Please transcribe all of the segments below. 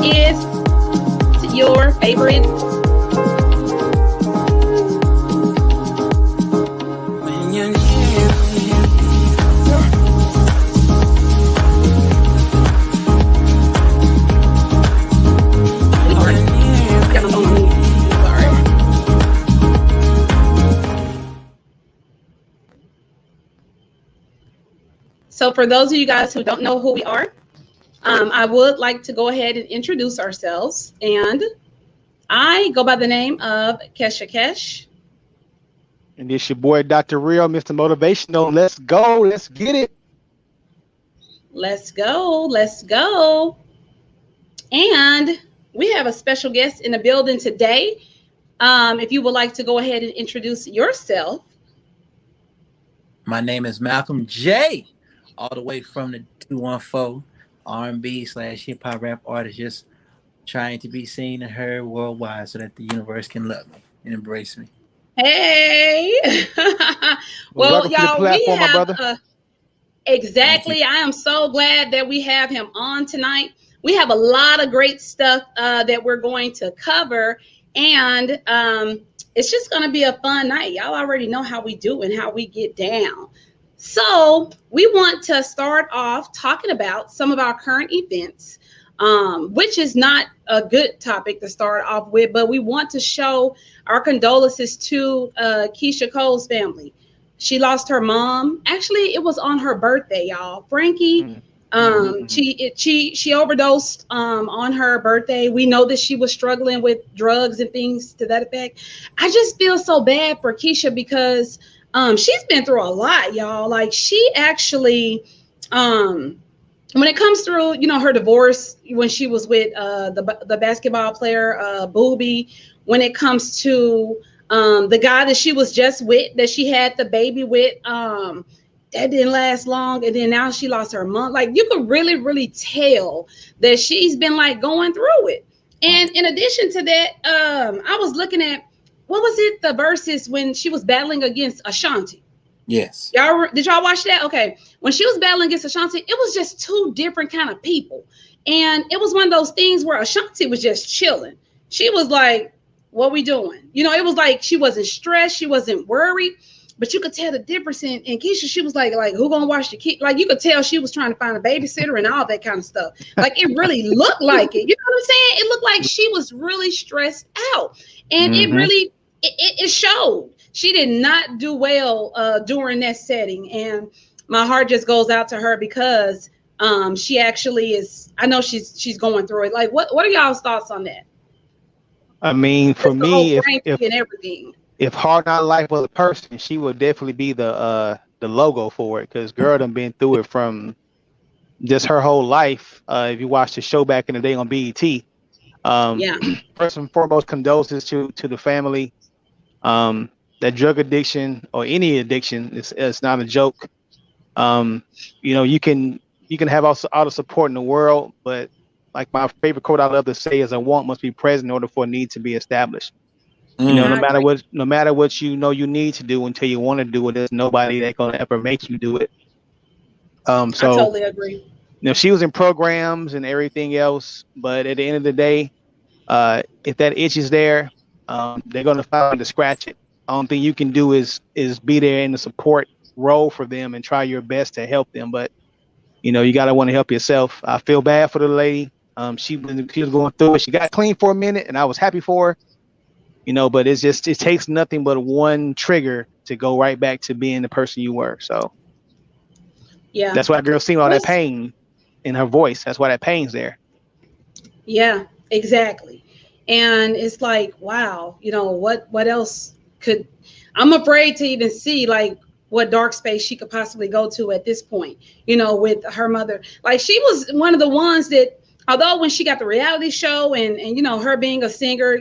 is your favorite. So for those of you guys who don't know who we are, I would like to go ahead and introduce ourselves. And I go by the name of Kesha Keesh. And it's your boy, Dr. Real, Mr. Motivational. Let's go. Let's get it. Let's go. Let's go. And we have a special guest in the building today. If you would like to go ahead and introduce yourself. My name is Malcolm J, all the way from the 214, R&B / hip hop rap artist, just trying to be seen and heard worldwide so that the universe can love me and embrace me. Hey. Well, welcome to the y'all, we platform, my have brother. exactly. I am so glad that we have him on tonight. We have a lot of great stuff that we're going to cover, and it's just going to be a fun night. Y'all already know how we do and how we get down. So we want to start off talking about some of our current events, which is not a good topic to start off with, but we want to show our condolences to Kesha Cole's family. She lost her mom. Actually, it was on her birthday, y'all. Frankie, she overdosed on her birthday. We know that she was struggling with drugs and things to that effect. I just feel so bad for Kesha because she's been through a lot, y'all. Like she actually, when it comes through, her divorce when she was with the basketball player Booby, when it comes to the guy that she was just with, that she had the baby with, that didn't last long, and then now she lost her mom. Like you could really, really tell that she's been like going through it. And in addition to that, I was looking at what was it, the verses when she was battling against Ashanti. Yes. Did y'all watch that? Okay. When she was battling against Ashanti, it was just two different kind of people. And it was one of those things where Ashanti was just chilling. She was like, what we doing? It was like she wasn't stressed. She wasn't worried. But you could tell the difference in Kesha. She was like who gonna watch the kid? Like you could tell she was trying to find a babysitter and all that kind of stuff. Like it really looked like it. You know what I'm saying? It looked like she was really stressed out. And it really, it showed. She did not do well during that setting. And my heart just goes out to her because she actually is, I know she's going through it. Like what are y'all's thoughts on that? I mean, for Just the whole me, Frankie and everything. if Hard Not Life was a person, she would definitely be the logo for it. Because girl done been through it from just her whole life. If you watch the show back in the day on BET, Yeah. first and foremost, condolences to the family. That drug addiction or any addiction is not a joke. You can have all the support in the world, but like my favorite quote I love to say is, "A want must be present in order for a need to be established." No matter what you need to do until you want to do it, there's nobody that gonna ever make you do it. I So totally agree. she was in programs and everything else, but at the end of the day, if that itch is there, they're gonna find to scratch it. Only thing you can do is be there in the support role for them and try your best to help them. But you gotta want to help yourself. I feel bad for the lady. She was going through it. She got clean for a minute, and I was happy for her. But it takes nothing but one trigger to go right back to being the person you were. So Yeah. that's why that girl's seeing all that pain in her voice. That's why that pain's there. Yeah, exactly. And it's like, wow, what else could, I'm afraid to even see like what dark space she could possibly go to at this point, with her mother. Like she was one of the ones that, although when she got the reality show and her being a singer,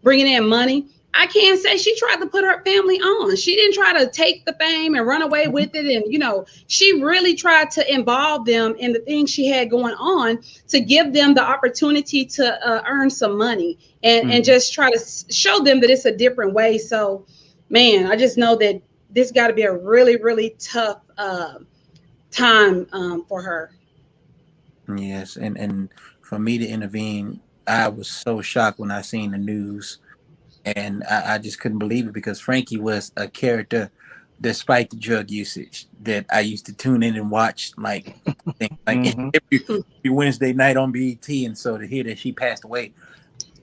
bringing in money, I can't say she tried to put her family on. She didn't try to take the fame and run away with it. And, she really tried to involve them in the things she had going on to give them the opportunity to earn some money and just try to show them that it's a different way. So, man, I just know that this got to be a really, really tough time for her. Yes. And for me to intervene. I was so shocked when I seen the news, and I just couldn't believe it because Frankie was a character, despite the drug usage, that I used to tune in and watch Mm-hmm. every Wednesday night on BET. And so to hear that she passed away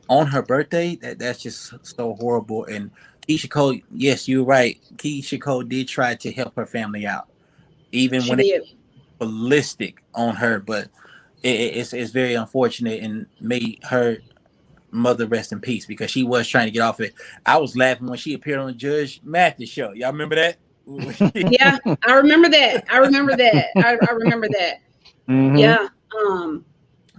on her birthday, that's just so horrible. And Keisha Cole, yes, you're right. Keisha Cole did try to help her family out, even She when it did. was ballistic on her. But it's very unfortunate, and may her mother rest in peace because she was trying to get off it. I was laughing when she appeared on the Judge Mathis show. Y'all remember that? Yeah, I remember that. I remember that. I remember that. Mm-hmm. Yeah.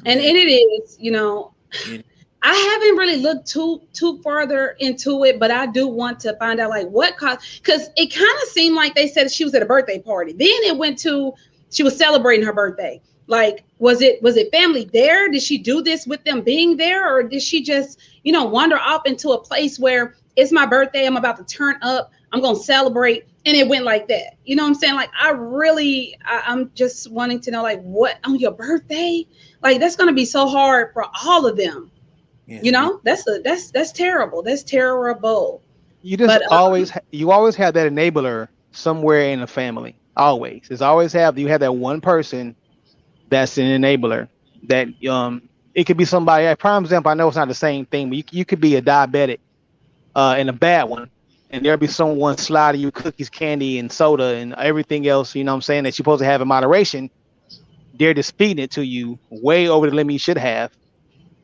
And Yeah, it is, it, I haven't really looked too further into it, but I do want to find out like what caused, because it kind of seemed like they said she was at a birthday party. Then it went to she was celebrating her birthday. Like, was it family there? Did she do this with them being there, or did she just wander off into a place where it's my birthday, I'm about to turn up, I'm gonna celebrate, and it went like that? You know what I'm saying? Like, I'm just wanting to know, like, what on your birthday? Like, that's gonna be so hard for all of them. yes, That's terrible. That's terrible. You just But you always have that enabler somewhere in the family. Always, there's always you have that one person that's an enabler. That it could be somebody. A prime example. I know it's not the same thing, but you could be a diabetic, and a bad one, and there'll be someone sliding you cookies, candy, and soda, and everything else. You know what I'm saying, that you're supposed to have in moderation. They're just feeding it to you way over the limit you should have.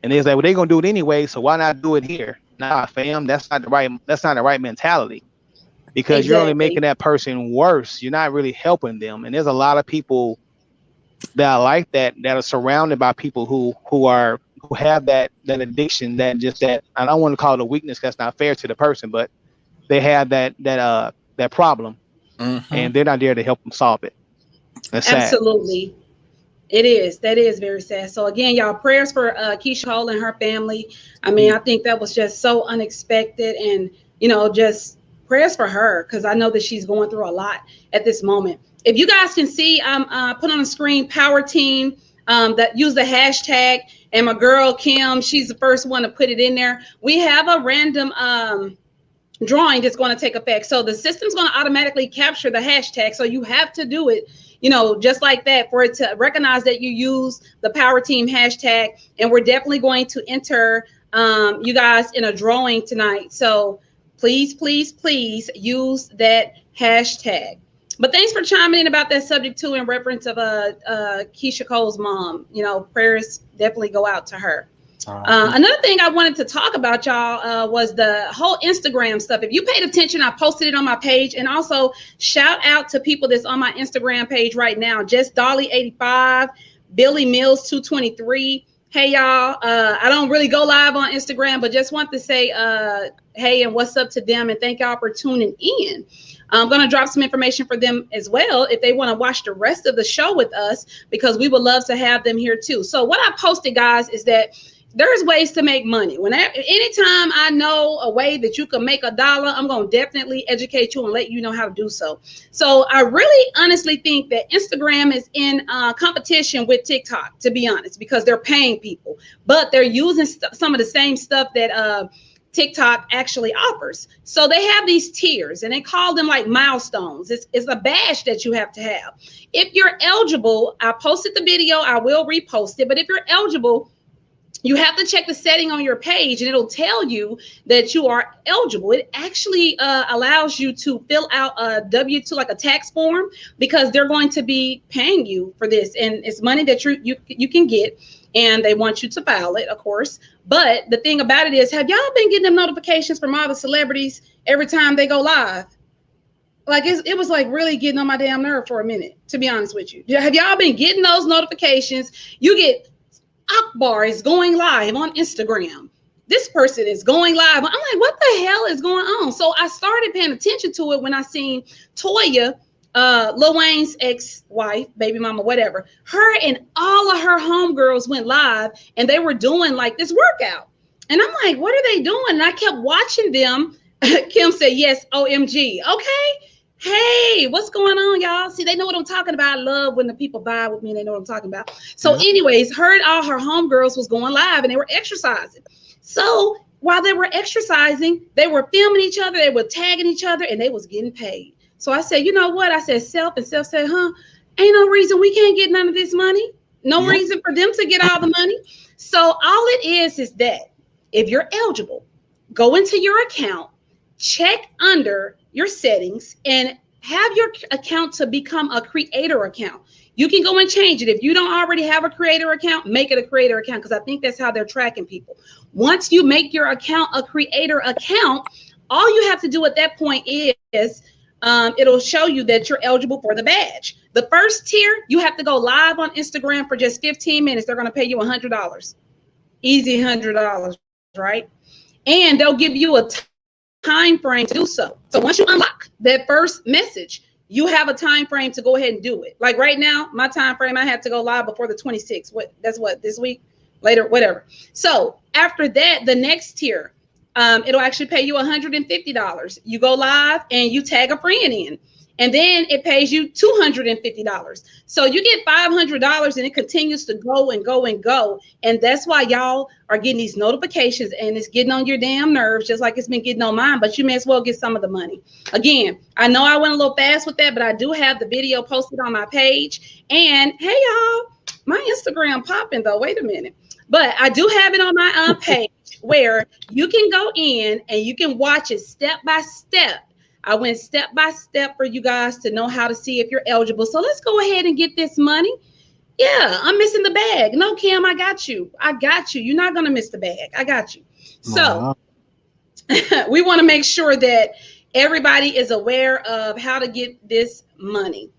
And it's like, well, they're gonna do it anyway, so why not do it here? Nah, fam, that's not the right mentality, because you're only making exactly, that person worse. You're not really helping them. And there's a lot of people that are like that are surrounded by people who have that addiction, that I don't want to call it a weakness, that's not fair to the person, but they have that problem, mm-hmm. and they're not there to help them solve it. That's sad. absolutely. It is. That is very sad. So again, y'all, prayers for Keisha Hall and her family. I mean, I think that was just so unexpected, and just prayers for her, because I know that she's going through a lot at this moment. If you guys can see, put on the screen PowerTeam, that use the hashtag, and my girl Kim, she's the first one to put it in there. We have a random drawing that's going to take effect. So the system's going to automatically capture the hashtag. So you have to do it, just like that, for it to recognize that you use the Power Team hashtag. And we're definitely going to enter you guys in a drawing tonight. So please, please, please use that hashtag. But thanks for chiming in about that subject too, in reference of Keisha Cole's mom. Prayers definitely go out to her. Another thing I wanted to talk about, y'all, was the whole Instagram stuff. If you paid attention, I posted it on my page. And also shout out to people that's on my Instagram page right now. Just Dolly 85, Billy Mills 223. Hey, y'all. I don't really go live on Instagram, but just want to say hey and what's up to them. And thank y'all for tuning in. I'm going to drop some information for them as well if they want to watch the rest of the show with us, because we would love to have them here too. So what I posted, guys, is that there's ways to make money. Anytime I know a way that you can make $1, I'm going to definitely educate you and let you know how to do so. So I really honestly think that Instagram is in competition with TikTok, to be honest, because they're paying people, but they're using some of the same stuff that TikTok actually offers. So they have these tiers, and they call them like milestones. It's a badge that you have to have. If you're eligible, I posted the video, I will repost it, but if you're eligible, you have to check the setting on your page, and it'll tell you that you are eligible. It actually allows you to fill out a W-2, like a tax form, because they're going to be paying you for this, and it's money that you can get, and they want you to file it, of course. But the thing about it is, have y'all been getting them notifications from all the celebrities every time they go live? Like, it was like really getting on my damn nerve for a minute, to be honest with you. Have y'all been getting those notifications? You get Akbar is going live on Instagram. This person is going live. I'm like, what the hell is going on? So I started paying attention to it when I seen Toya, Lil Wayne's ex-wife, baby mama, whatever. Her and all of her homegirls went live, and they were doing like this workout. And I'm like, what are they doing? And I kept watching them. Kim said, yes, OMG. Okay. Hey, what's going on, y'all? See, they know what I'm talking about. I love when the people vibe with me and they know what I'm talking about. So, Yeah. anyways, heard all her homegirls was going live and they were exercising. So while they were exercising, they were filming each other, they were tagging each other, and they was getting paid. So I said, you know what? I said, Self, and Self said, huh? Ain't no reason we can't get none of this money. No Yeah. reason for them to get all the money. So all it is that if you're eligible, go into your account, check under your settings, and have your account to become a creator account. You can go and change it. If you don't already have a creator account, make it a creator account, because I think that's how they're tracking people. Once you make your account a creator account, all you have to do at that point is it'll show you that you're eligible for the badge. The first tier, you have to go live on Instagram for just 15 minutes. They're going to pay you $100. Easy $100, right? And they'll give you a time frame to do so. So once you unlock that first message, you have a time frame to go ahead and do it. Like right now, my time frame, I had to go live before the 26th. What, this week? Later, whatever. So after that, the next tier, it'll actually pay you $150. You go live and you tag a friend in. And then it pays you $250. So you get $500 and it continues to go and go and go. And that's why y'all are getting these notifications and it's getting on your damn nerves, just like it's been getting on mine. But you may as well get some of the money. Again, I know I went a little fast with that, but I do have the video posted on my page. And hey, y'all, my Instagram popping though. Wait a minute. But I do have it on my page where you can go in and you can watch it step by step. I went step by step for you guys to know how to see if you're eligible. So let's go ahead and get this money. Yeah, I'm missing the bag. No, Kim, I got you. I got you. You're not going to miss the bag. I got you. So Wow. we want to make sure that everybody is aware of how to get this money.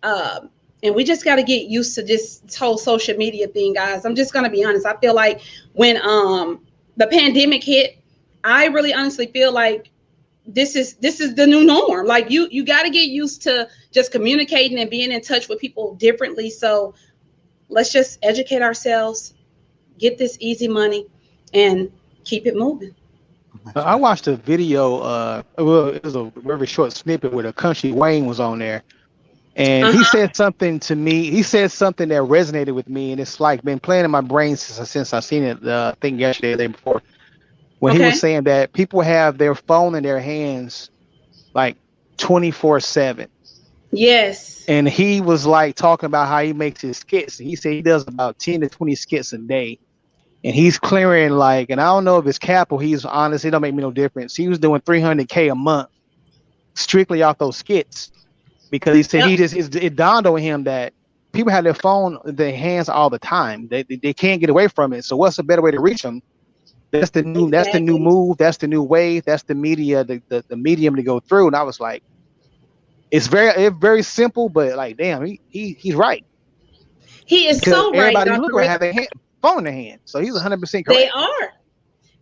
And we just got to get used to this whole social media thing, guys. I'm just going to be honest. I feel like when the pandemic hit, I really honestly feel like this is the new norm. Like you got to get used to just communicating and being in touch with people differently. So let's just educate ourselves, get this easy money, and keep it moving. That's I right. watched a video. Well, it was a very short snippet where the Country Wayne was on there, and he Uh-huh. said something to me. He said something that resonated with me, and it's like been playing in my brain since I seen it. I think yesterday, or the day before, when he was Okay. saying that people have their phone in their hands like 24/7. Yes. And he was like talking about how he makes his skits. He said he does about 10 to 20 skits a day. And he's clearing like, and I don't know if it's cap or he's honest, it don't make me no difference. He was doing 300K a month strictly off those skits because he said Yep. it dawned on him that people have their phone in their hands all the time. They can't get away from it. So what's a better way to reach them? That's the new Exactly. move. That's the new wave. That's the media, the medium to go through. And I was like, it's very simple, but like, damn, he's right He is because so right, everybody you Dr. look around Rick. have their phone in their hand. So he's 100% They correct. are.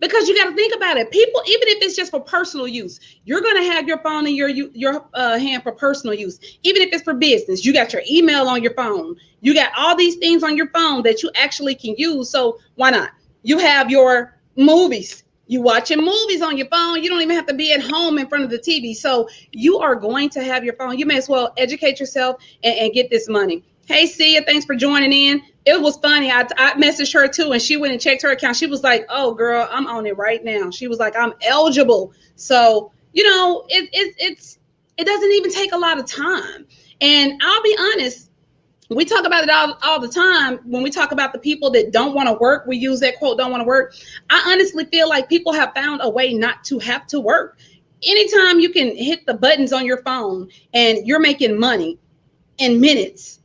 Because you got to think about it. People, even if it's just for personal use, you're going to have your phone in your hand for personal use. Even if it's for business, you got your email on your phone. You got all these things on your phone that you actually can use. So why not? You have your movies. You watching movies on your phone. You don't even have to be at home in front of the TV. So you are going to have your phone. You may as well educate yourself and get this money. Hey, Sia, thanks for joining in. It was funny. I messaged her too, and she went and checked her account. She was like, "Oh, girl, I'm on it right now." She was like, "I'm eligible." So it doesn't even take a lot of time. And I'll be honest, we talk about it all the time. When we talk about the people that don't want to work, we use that quote, "don't want to work." I honestly feel like people have found a way not to have to work. Anytime you can hit the buttons on your phone and you're making money in minutes,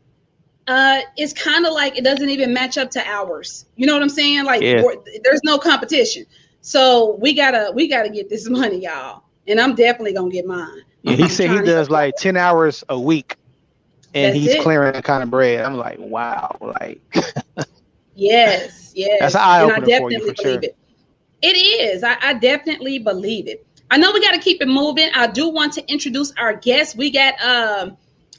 it's kind of like it doesn't even match up to ours. You know what I'm saying? Like Yeah. there's no competition. So we gotta get this money, y'all. And I'm definitely gonna get mine. Yeah. He I'm said he trying to does help like y'all. 10 hours a week and That's he's it. clearing that kind of bread. I'm like, wow. Like, Yes, that's an yes. eye And I opener for you definitely for believe sure. it. It is. I definitely believe it. I know we got to keep it moving. I do want to introduce our guest. We got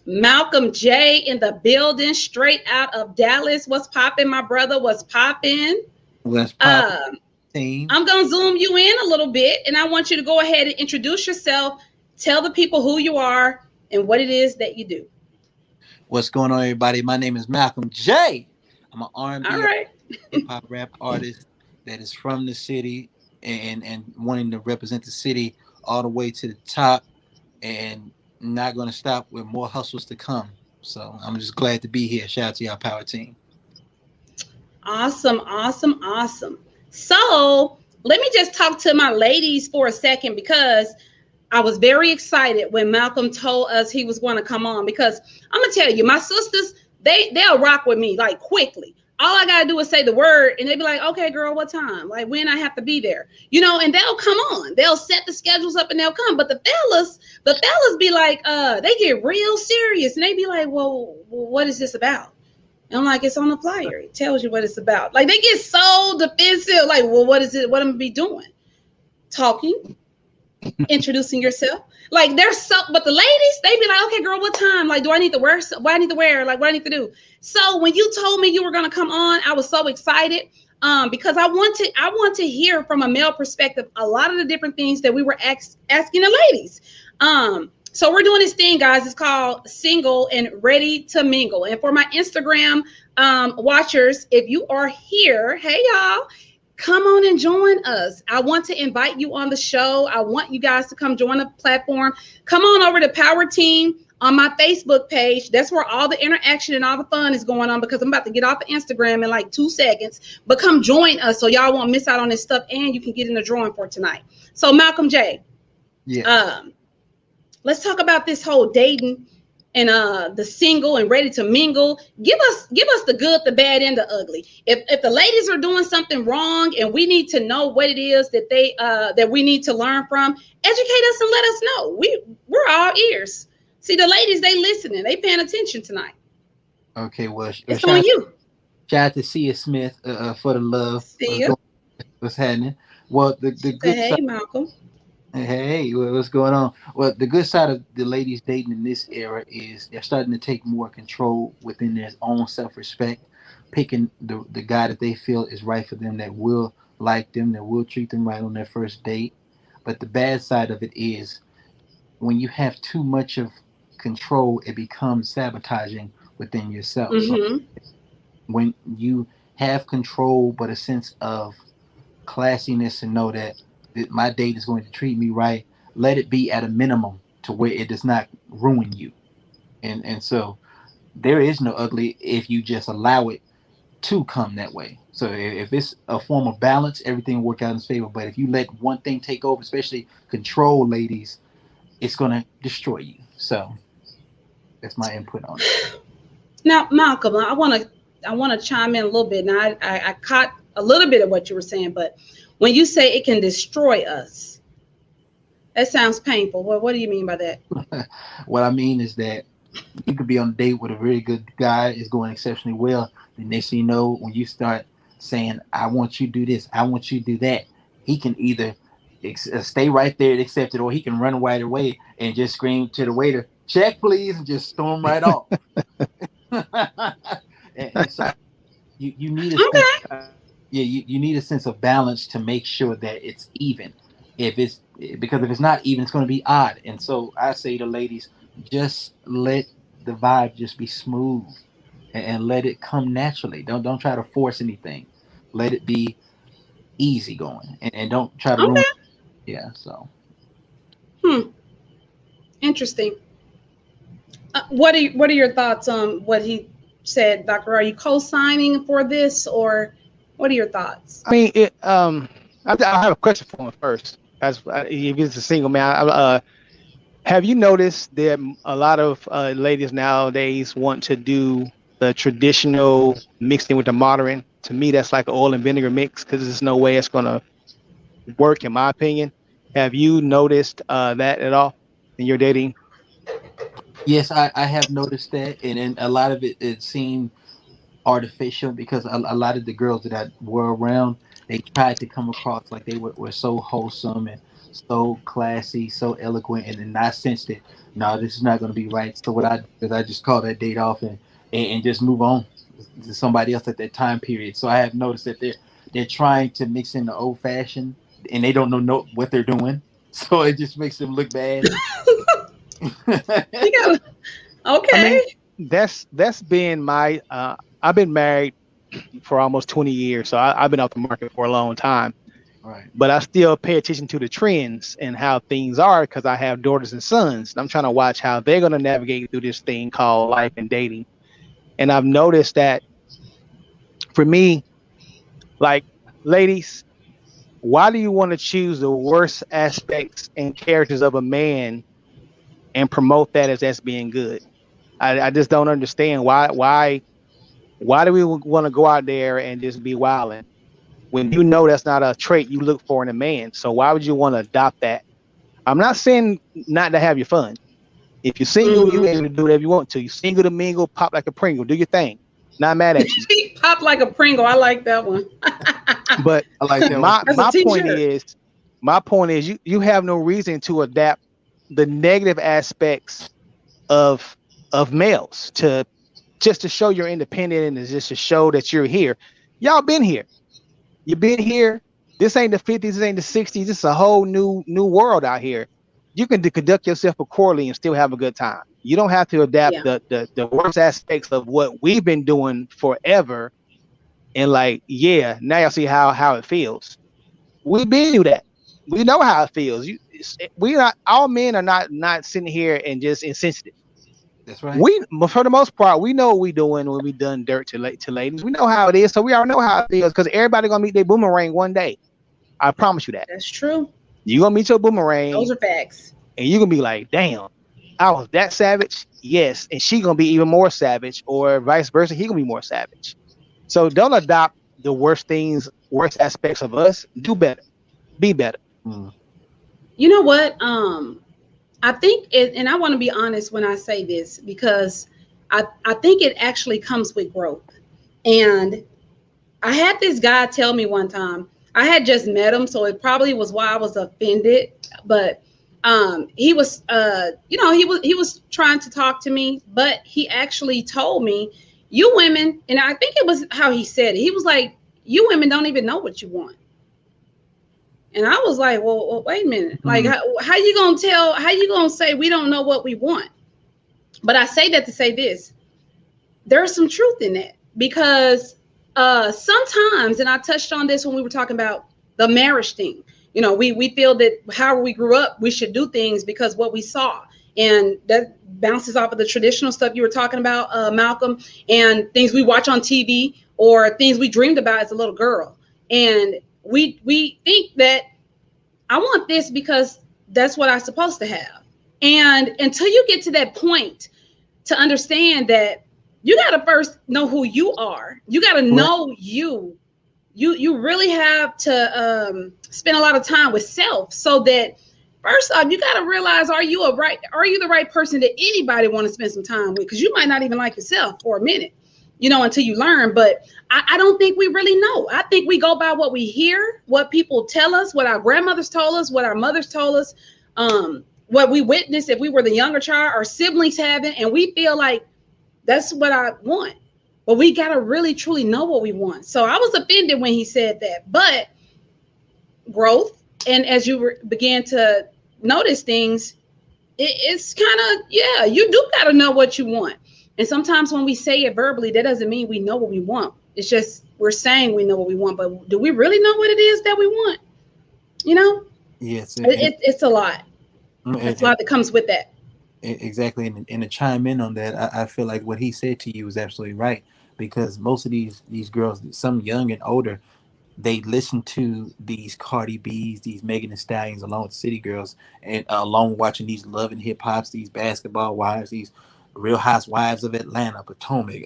Malcolm J in the building, straight out of Dallas. What's popping, my brother? What's popping? Let's pop Um, team. I'm going to zoom you in a little bit, and I want you to go ahead and introduce yourself. Tell the people who you are, and what it is that you do. What's going on, everybody? My name is Malcolm J. I'm an All R&B right. hip hop rap artist that is from the city and wanting to represent the city all the way to the top, and not going to stop with more hustles to come. So I'm just glad to be here. Shout out to y'all power team. Awesome, awesome, awesome. So let me just talk to my ladies for a second because I was very excited when Malcolm told us he was going to come on because I'm gonna tell you, my sisters, they'll rock with me like quickly. All I gotta do is say the word, and they be like, "Okay, girl, what time? Like when I have to be there, And they'll come on. They'll set the schedules up, and they'll come. But the fellas be like, they get real serious, and they be like, "Well, what is this about?" And I'm like, "It's on the flyer. It tells you what it's about." Like they get so defensive. Like, "Well, what is it? What am I gonna be doing? Talking, introducing yourself." Like they're so, but the ladies, they be like, "Okay, girl, what time? Like, do I need to wear? What I need to wear? Like, what I need to do?" So when you told me you were gonna come on, I was so excited. Because I want to hear from a male perspective a lot of the different things that we were asking the ladies. So we're doing this thing, guys. It's called Single and Ready to Mingle. And for my Instagram watchers, if you are here, hey y'all, come on and join us. I want to invite you on the show. I want you guys to come join the platform. Come on over to Power Team on my Facebook page. That's where all the interaction and all the fun is going on because I'm about to get off of Instagram in like 2 seconds. But come join us so y'all won't miss out on this stuff and you can get in the drawing for tonight. So Malcolm J, Yeah. let's talk about this whole dating and the single and ready to mingle. Give us the good, the bad, and the ugly. If the ladies are doing something wrong and we need to know what it is that that we need to learn from, educate us and let us know. We're all ears. See, the ladies, they listening, they paying attention tonight. Okay. Well, It's on you. shout out to Sia Smith for the love. See ya. What's happening? Well, the She said, good "Hey, side. Malcolm." Hey, what's going on? Well, the good side of the ladies dating in this era is they're starting to take more control within their own self-respect, picking the guy that they feel is right for them, that will like them, that will treat them right on their first date. But the bad side of it is when you have too much of control, it becomes sabotaging within yourself. So Mm-hmm. when you have control, but a sense of classiness and know that my date is going to treat me right, let it be at a minimum to where it does not ruin you. And so there is no ugly if you just allow it to come that way. So if it's a form of balance, everything will work out in his favor. But if you let one thing take over, especially control, ladies, it's gonna destroy you. So that's my input on it. Now, Malcolm, I want to chime in a little bit. Now, I caught a little bit of what you were saying, but when you say it can destroy us, that sounds painful. Well, what do you mean by that? What I mean is that you could be on a date with a very good guy, it's going exceptionally well. The next thing you know, when you start saying, I want you to do this, I want you to do that, he can either stay right there and accept it, or he can run right away and just scream to the waiter, check please, and just storm right off. And so you need a sense, Okay. yeah, you need a sense of balance to make sure that it's even. If it's because if it's not even, it's going to be odd. And so I say to ladies, just let the vibe just be smooth, and let it come naturally. Don't try to force anything. Let it be easy going, and don't try to ruin. Okay. Yeah. So Hmm. Interesting. What are your thoughts on what he said, Doctor? Are you co-signing for this, or what are your thoughts? I mean, I have a question for him first. As if he's a single man, have you noticed that a lot of ladies nowadays want to do the traditional mixed in with the modern? To me, that's like an oil and vinegar mix because there's no way it's gonna work, in my opinion. Have you noticed that at all in your dating? yes, I have noticed that, and a lot of it seemed artificial because a lot of the girls that I were around, they tried to come across like they were so wholesome and so classy, so eloquent, and then I sensed it. No, this is not going to be right. So what I did is I just call that date off and just move on to somebody else at that time period. So I have noticed that they're trying to mix in the old fashioned and they don't know what they're doing. So it just makes them look bad. You gotta, I mean, okay. that's been my. I've been married for almost 20 years, so I've been off the market for a long time. Right. But I still pay attention to the trends and how things are because I have daughters and sons. And I'm trying to watch how they're going to navigate through this thing called life and dating. And I've noticed that for me, like, ladies, why do you want to choose the worst aspects and characters of a man and promote that as that's being good? I just don't understand why do we want to go out there and just be wilding when you know that's not a trait you look for in a man? So why would you want to adopt that? I'm not saying not to have your fun. If you're single, you Mm-hmm. able to do whatever you want to. You single to mingle, pop like a Pringle, do your thing. Not mad at you. Pop like a Pringle. I like that one. But I like that one. my That's a my point t-shirt. is you have no reason to adapt the negative aspects of males to just to show you're independent and just to show that you're here. Y'all been here. You've been here. This ain't the 50s, this ain't the 60s. This is a whole new world out here. You can conduct yourself accordingly and still have a good time. You don't have to adapt Yeah, the worst aspects of what we've been doing forever. And like, yeah, now y'all see how it feels. We've been through that. We know how it feels. We not all men are not sitting here and just insensitive. That's right. We, for the most part, we know what we doing when we done dirt to ladies. We know how it is, so we already know how it feels because everybody gonna meet their boomerang one day. I promise you that. that's true. You gonna meet your boomerang Those are facts. and you gonna be like, damn, I was that savage. Yes, and she gonna be even more savage, or vice versa. He gonna be more savage. So don't adopt the worst things, worst aspects of us. Do better. Be better. Mm. You know what? I think it, and I want to be honest when I say this because I think it actually comes with growth. And I had this guy tell me one time, I had just met him, so it probably was why I was offended. But he was, he was trying to talk to me, but he actually told me, "You women," and I think it was how he said it. He was like, "You women don't even know what you want." And I was like, well, wait a minute. Like, Mm. how you gonna tell? How you gonna say we don't know what we want? But I say that to say this: there's some truth in that because sometimes, and I touched on this when we were talking about the marriage thing. You know, we feel that however we grew up, we should do things because what we saw, and that bounces off of the traditional stuff you were talking about, Malcolm, and things we watch on TV or things we dreamed about as a little girl, and we think that I want this because that's what I'm supposed to have. And until you get to that point to understand that you got to first know who you are, you got to Right. know you. You really have to spend a lot of time with self so that first off you got to realize are you the right person that anybody want to spend some time with, because you might not even like yourself for a minute, until you learn. But I don't think we really know. I think we go by what we hear, what people tell us, what our grandmothers told us, what our mothers told us, what we witnessed if we were the younger child, our siblings having, and we feel like that's what I want. But we got to really truly know what we want. So I was offended when he said that. But growth, and as you began to notice things, it's kind of, yeah, you do got to know what you want. And sometimes when we say it verbally, that doesn't mean we know what we want. It's just we're saying we know what we want, but do we really know what it is that we want? You know, Yes. it's a lot. That's a And lot that comes with that. exactly. And to chime in on that, I feel like what he said to you is absolutely right because most of these girls, some young and older, they listen to these Cardi B's, these Megan Thee Stallions, along with City Girls, and along watching these Love and Hip Hops, these Basketball Wives, these Real Housewives of Atlanta, Potomac,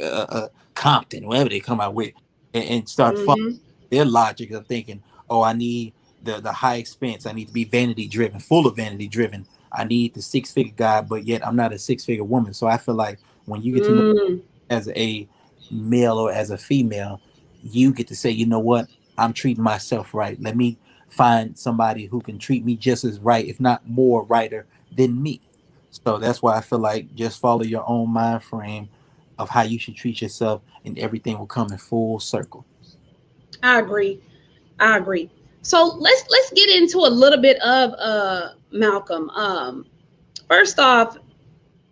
Compton, whatever they come out with, and start following Hmm. their logic of thinking, oh, I need the high expense, I need to be vanity driven, full of vanity driven. I need the 6 figure guy, but yet I'm not a 6 figure woman. So I feel like when you get to know Mm. as a male or as a female, you get to say, you know what, I'm treating myself right. Let me find somebody who can treat me just as right, if not more righter than me. So that's why I feel like just follow your own mind frame of how you should treat yourself, and everything will come in full circle. I agree. I agree. So let's get into a little bit of Malcolm. first off,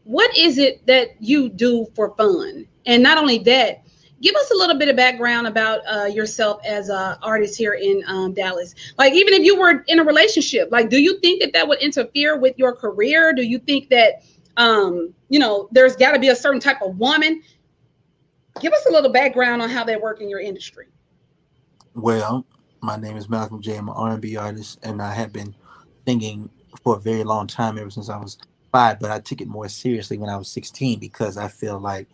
what is it that you do for fun? And not only that, give us a little bit of background about yourself as an artist here in Dallas. Like, even if you were in a relationship, like, do you think that that would interfere with your career? Do you think that, there's got to be a certain type of woman? Give us a little background on how they work in your industry. Well, my name is Malcolm J. I'm an R&B artist, and I have been singing for a very long time, ever since I was 5. But I took it more seriously when I was 16 because I feel like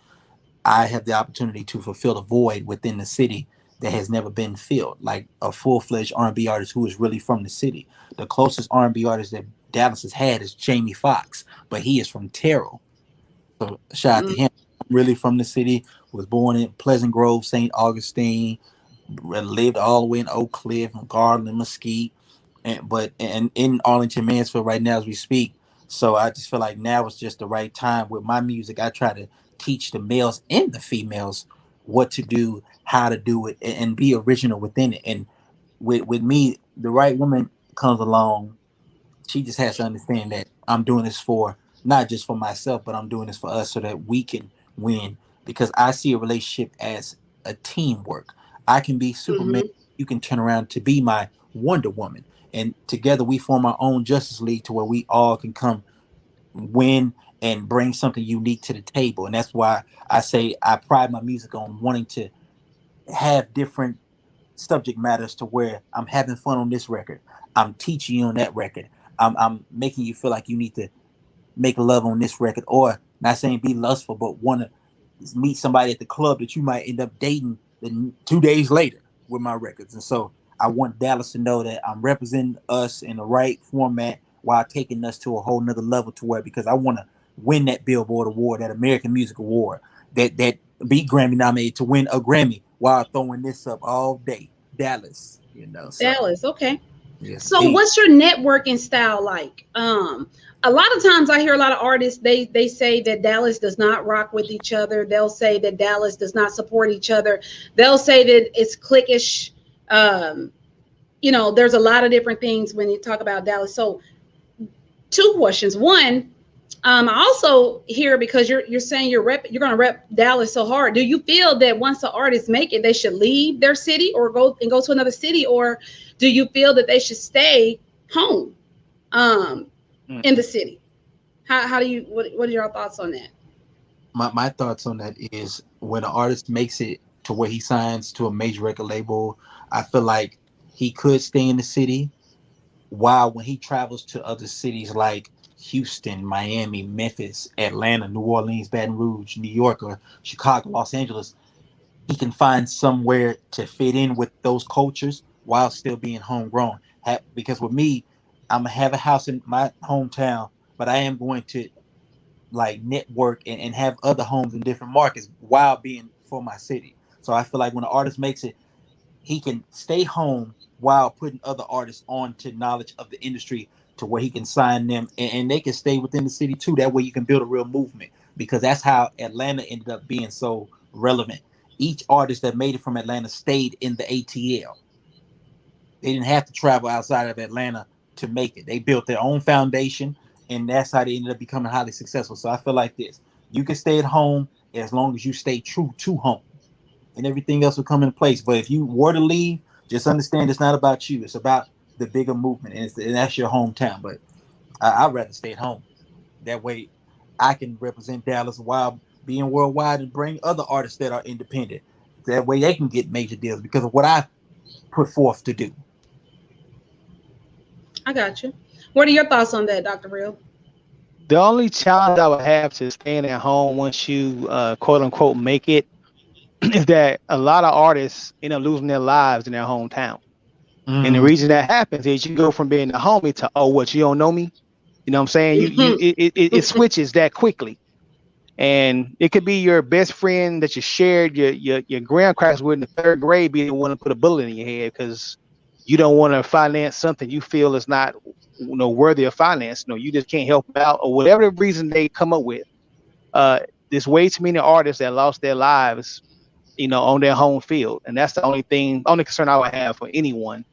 I have the opportunity to fulfill a void within the city that has never been filled, like a full-fledged R&B artist who is really from the city. The closest R&B artist that Dallas has had is Jamie Foxx, but he is from Terrell. So shout out to Mm, him. I'm really from the city. Was born in Pleasant Grove, St. Augustine. Lived all the way in Oak Cliff, Garland, Mesquite, and in Arlington, Mansfield right now as we speak. So I just feel like now is just the right time with my music. I try to teach the males and the females what to do, how to do it, and be original within it. And with me, the right woman comes along, she just has to understand that I'm doing this for not just for myself, but I'm doing this for us so that we can win. Because I see a relationship as a teamwork. I can be Superman. mm-hmm. You can turn around to be my Wonder Woman. And together we form our own Justice League to where we all can come win and bring something unique to the table. And that's why I say I pride my music on wanting to have different subject matters to where I'm having fun on this record. I'm teaching you on that record. I'm making you feel like you need to make love on this record, or not saying be lustful, but want to meet somebody at the club that you might end up dating the 2 days later with my records. And so I want Dallas to know that I'm representing us in the right format while taking us to a whole nother level to where, because I want to win that Billboard Award, that American Music Award, that be Grammy nominated to win a Grammy while throwing this up all day. Dallas. So Dallas, okay. yes, So indeed. what's your networking style like? A lot of times I hear a lot of artists, they say that Dallas does not rock with each other. They'll say that Dallas does not support each other. They'll say that it's cliquish. Um, there's a lot of different things when you talk about Dallas. So two questions. One, I also hear, because you're saying you're going to rep Dallas so hard. Do you feel that once the artists make it, they should leave their city or go to another city, or do you feel that they should stay home, um, in the city? How do you what are your thoughts on that? My thoughts on that is when an artist makes it to where he signs to a major record label, I feel like he could stay in the city. While when he travels to other cities like Houston, Miami, Memphis, Atlanta, New Orleans, Baton Rouge, New York, or Chicago, Los Angeles, he can find somewhere to fit in with those cultures while still being homegrown. Because with me, I'm gonna have a house in my hometown, but I am going to like network and have other homes in different markets while being for my city. So I feel like when an artist makes it, he can stay home while putting other artists on to knowledge of the industry to where he can sign them, and they can stay within the city too. That way you can build a real movement, because that's how Atlanta ended up being so relevant. Each artist that made it from Atlanta stayed in the ATL. They didn't have to travel outside of Atlanta to make it. They built their own foundation, and that's how they ended up becoming highly successful. So I feel like this: you can stay at home as long as you stay true to home, and everything else will come into place. But if you were to leave, just understand it's not about you; it's about the bigger movement, and that's your hometown. But I'd rather stay at home. That way, I can represent Dallas while being worldwide and bring other artists that are independent. That way, they can get major deals because of what I put forth to do. I got you. What are your thoughts on that, Dr. Real? The only challenge I would have to staying at home once you quote unquote make it is that a lot of artists end up losing their lives in their hometown. And the Mm, reason that happens is you go from being a homie to, oh, what, you don't know me? You know what I'm saying? It switches that quickly. And it could be your best friend that you shared your graham crackers with in the third grade be the one to put a bullet in your head because you don't want to finance something you feel is not worthy of finance. You just can't help out or whatever the reason they come up with. Uh, there's way too many artists that lost their lives, on their home field, and that's the only concern I would have for anyone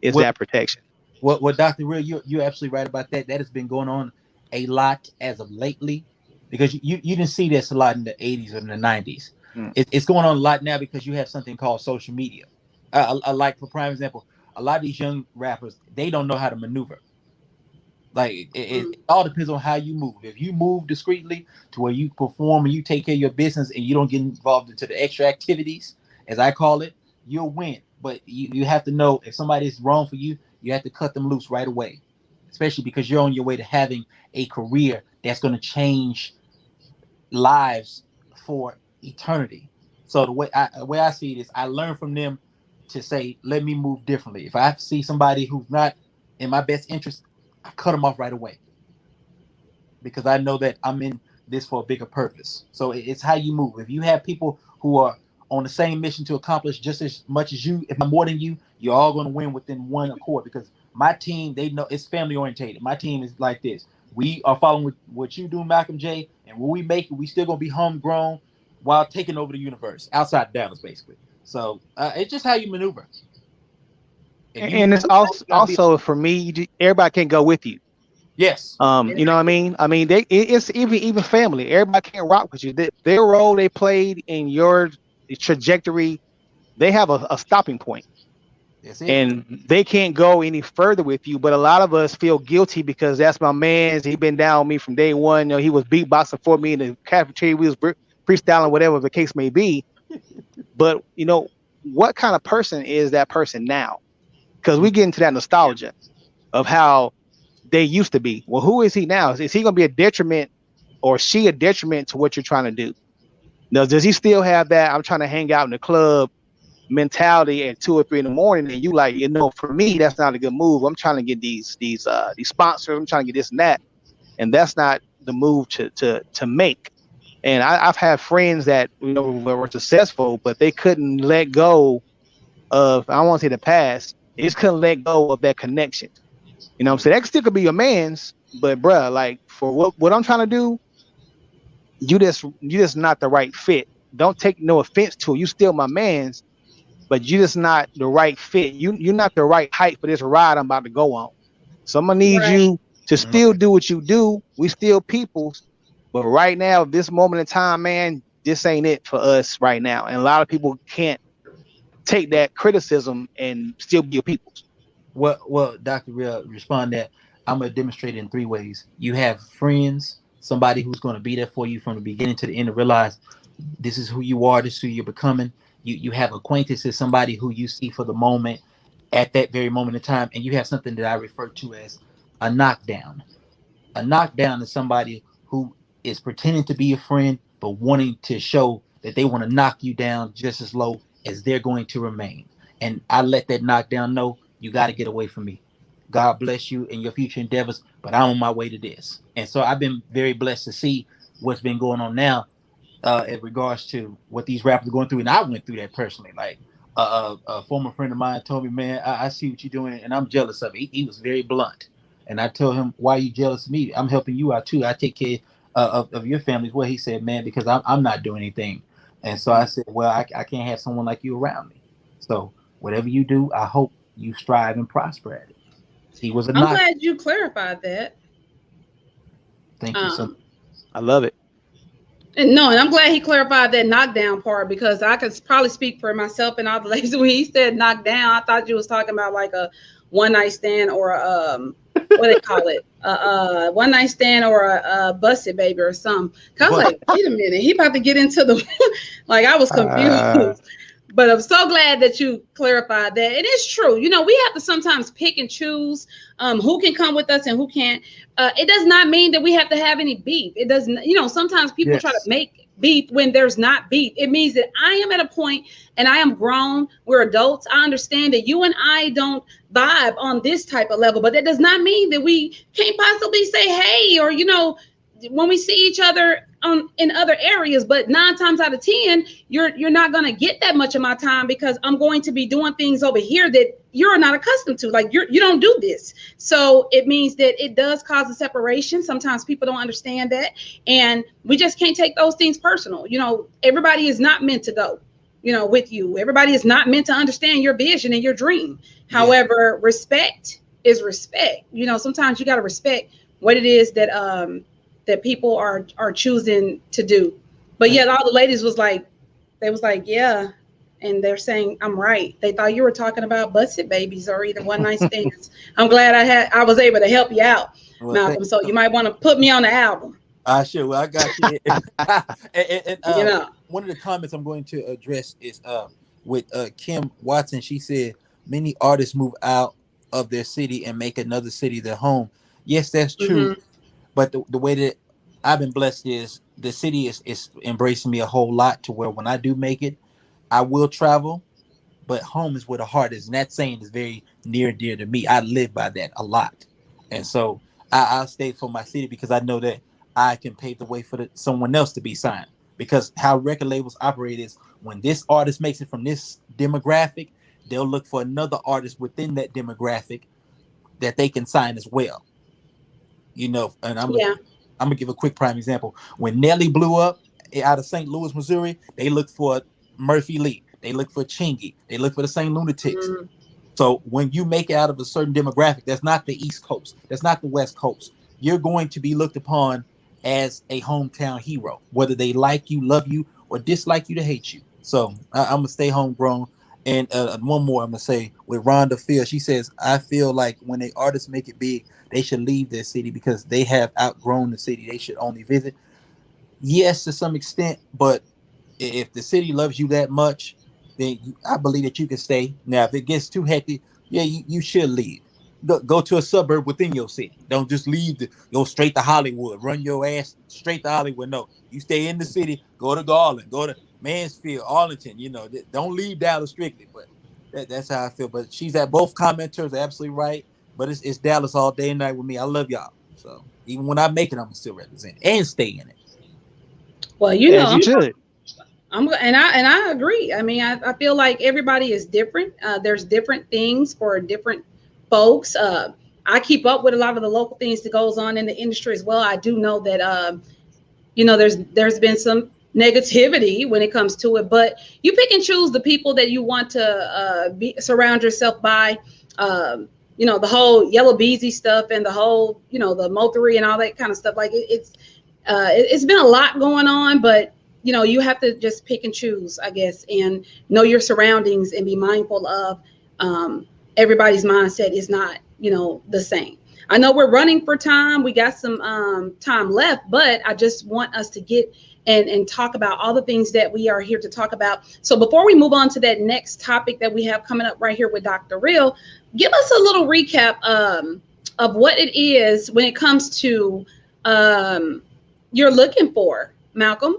is what that protection. what Dr. Real, you're absolutely right about that. That has been going on a lot as of lately, because you didn't see this a lot in the 80s or in the 90s. It's going on a lot now because you have something called social media. Like for prime example, a lot of these young rappers, they don't know how to maneuver. Like it all depends on how you move. If you move discreetly to where you perform and you take care of your business and you don't get involved into the extra activities, as I call it, you'll win. But you have to know if somebody is wrong for you, you have to cut them loose right away. Especially because you're on your way to having a career that's going to change lives for eternity. So the way I see it is, I learn from them to say, let me move differently. If I see somebody who's not in my best interest, I cut them off right away because I know that I'm in this for a bigger purpose. So it's how you move. If you have people who are on the same mission to accomplish just as much as you, if not more than you, you're all going to win within one accord. Because my team, they know it's family orientated. My team is like this. We are following what you do, Malcolm J, and when we make it, we still going to be homegrown while taking over the universe outside Dallas, basically. So it's just how you maneuver. If you And it's maneuver, also you gotta be for me, everybody can't go with you. yes. You know what I mean? I mean, it's even family. Everybody can't rock with you. Their role they played in your trajectory, they have a stopping point, That's it. and they can't go any further with you. But a lot of us feel guilty because that's my man's. He been down with me from day one. You know, he was beatboxing for me in the cafeteria. We was freestyling, whatever the case may be. But you know, what kind of person is that person now? Because we get into that nostalgia of how they used to be. Well, who is he now? Is he going to be a detriment, or she a detriment to what you're trying to do? Now, does he still have that I'm trying to hang out in the club mentality at 2 or 3 in the morning? And you like, you know, for me, that's not a good move. I'm trying to get these sponsors. I'm trying to get this and that, and that's not the move to make. And I've had friends that, you know, were successful, but they couldn't let go of, I don't want to say the past. They just couldn't let go of that connection. You know what I'm saying? That still could be your man's, but bruh, like for what I'm trying to do, you just not the right fit. Don't take no offense to it. You still my man's, but you just not the right fit. You're not the right height for this ride I'm about to go on. So I'm gonna need Right. you to still do what you do. We still peoples, but right now, this moment in time, man, this ain't it for us right now. And a lot of people can't take that criticism and still be your peoples. Well, Dr. Real, respond that I'm going to demonstrate it in 3 ways. You have friends, somebody who's going to be there for you from the beginning to the end, to realize this is who you are, this is who you're becoming. You have acquaintances, somebody who you see for the moment at that very moment in time, and you have something that I refer to as a knockdown. A knockdown is somebody who is pretending to be a friend, but wanting to show that they want to knock you down just as low as they're going to remain. And I let that knockdown know, you got to get away from me. God bless you in your future endeavors, but I'm on my way to this. And so I've been very blessed to see what's been going on now in regards to what these rappers are going through. And I went through that personally. Like a former friend of mine told me, man, I see what you're doing, and I'm jealous of it. He was very blunt. And I told him, why are you jealous of me? I'm helping you out too. I take care of your family as well. He said, man, because I'm not doing anything. And so I said, well, I can't have someone like you around me. So whatever you do, I hope you strive and prosper at it. He was a I'm knock. glad you clarified that. Thank you so much. I love it. And no, and I'm glad he clarified that knockdown part, because I could probably speak for myself and all the ladies. When he said knockdown, I thought you was talking about like a one night stand, or what they call it, one night stand, or a busted baby or something. Cause I was like, wait a minute, he about to get into the like, I was confused. But I'm so glad that you clarified that. It is true. You know, we have to sometimes pick and choose who can come with us and who can't. It does not mean that we have to have any beef. It doesn't, you know, sometimes people try to Yes. make beef when there's not beef. It means that I am at a point and I am grown. We're adults. I understand that you and I don't vibe on this type of level, but that does not mean that we can't possibly say, hey, or, you know, when we see each other in other areas. But 9 times out of 10, you're not going to get that much of my time, because I'm going to be doing things over here that you're not accustomed to. Like you don't do this. So it means that it does cause a separation. Sometimes people don't understand that, and we just can't take those things personal. You know, everybody is not meant to go, you know, with you. Everybody is not meant to understand your vision and your dream. Yeah. However, respect is respect. You know, sometimes you got to respect what it is that people are choosing to do. But yet all the ladies was like, they was like, yeah. And they're saying I'm right. They thought you were talking about busted babies or either one night stands. I'm glad I was able to help you out, Well, Malcolm. So you might want to put me on the album. I sure. Well, I got you. You know. One of the comments I'm going to address is with Kim Watson. She said many artists move out of their city and make another city their home. Yes, that's true. Hmm. But the way that I've been blessed is the city is embracing me a whole lot to where when I do make it, I will travel, but home is where the heart is. And that saying is very near and dear to me. I live by that a lot. And so I'll stay for my city because I know that I can pave the way for someone else to be signed. Because how record labels operate is when this artist makes it from this demographic, they'll look for another artist within that demographic that they can sign as well. And Yeah. I'm gonna give a quick prime example. When Nelly blew up out of St. Louis, Missouri, they looked for Murphy Lee. They looked for Chingy. They looked for the St. Lunatics. Mm. So when you make it out of a certain demographic, that's not the East Coast. That's not the West Coast. You're going to be looked upon as a hometown hero, whether they like you, love you, or dislike you to hate you. So I'm gonna stay homegrown. And one more, I'm gonna say with Rhonda Field, she says, "I feel like when the artists make it big, they should leave their city because they have outgrown the city. They should only visit." Yes, to some extent, but if the city loves you that much, then I believe that you can stay. Now, if it gets too hectic, yeah, you should leave. Go to a suburb within your city. Don't just leave. Go straight to Hollywood. Run your ass straight to Hollywood. No, you stay in the city. Go to Garland. Go to Mansfield, Arlington. Don't leave Dallas strictly. But that's how I feel. But she's at both commenters. Absolutely right. But it's Dallas all day and night with me. I love y'all. So even when I make it, I'm gonna still represent it and stay in it. Well, As you should. I agree. I mean, I feel like everybody is different. There's different things for different folks. I keep up with a lot of the local things that goes on in the industry as well. I do know that there's been some negativity when it comes to it, but you pick and choose the people that you want to surround yourself by. The whole yellow beezy stuff and the whole the mothery and all that kind of stuff. Like it's been a lot going on, but you have to just pick and choose, I guess, and know your surroundings and be mindful of everybody's mindset is not the same. I know we're running for time. We got some time left, but I just want us to get and talk about all the things that we are here to talk about. So before we move on to that next topic that we have coming up right here with Dr. Real, give us a little recap of what it is when it comes to you're looking for, Malcolm.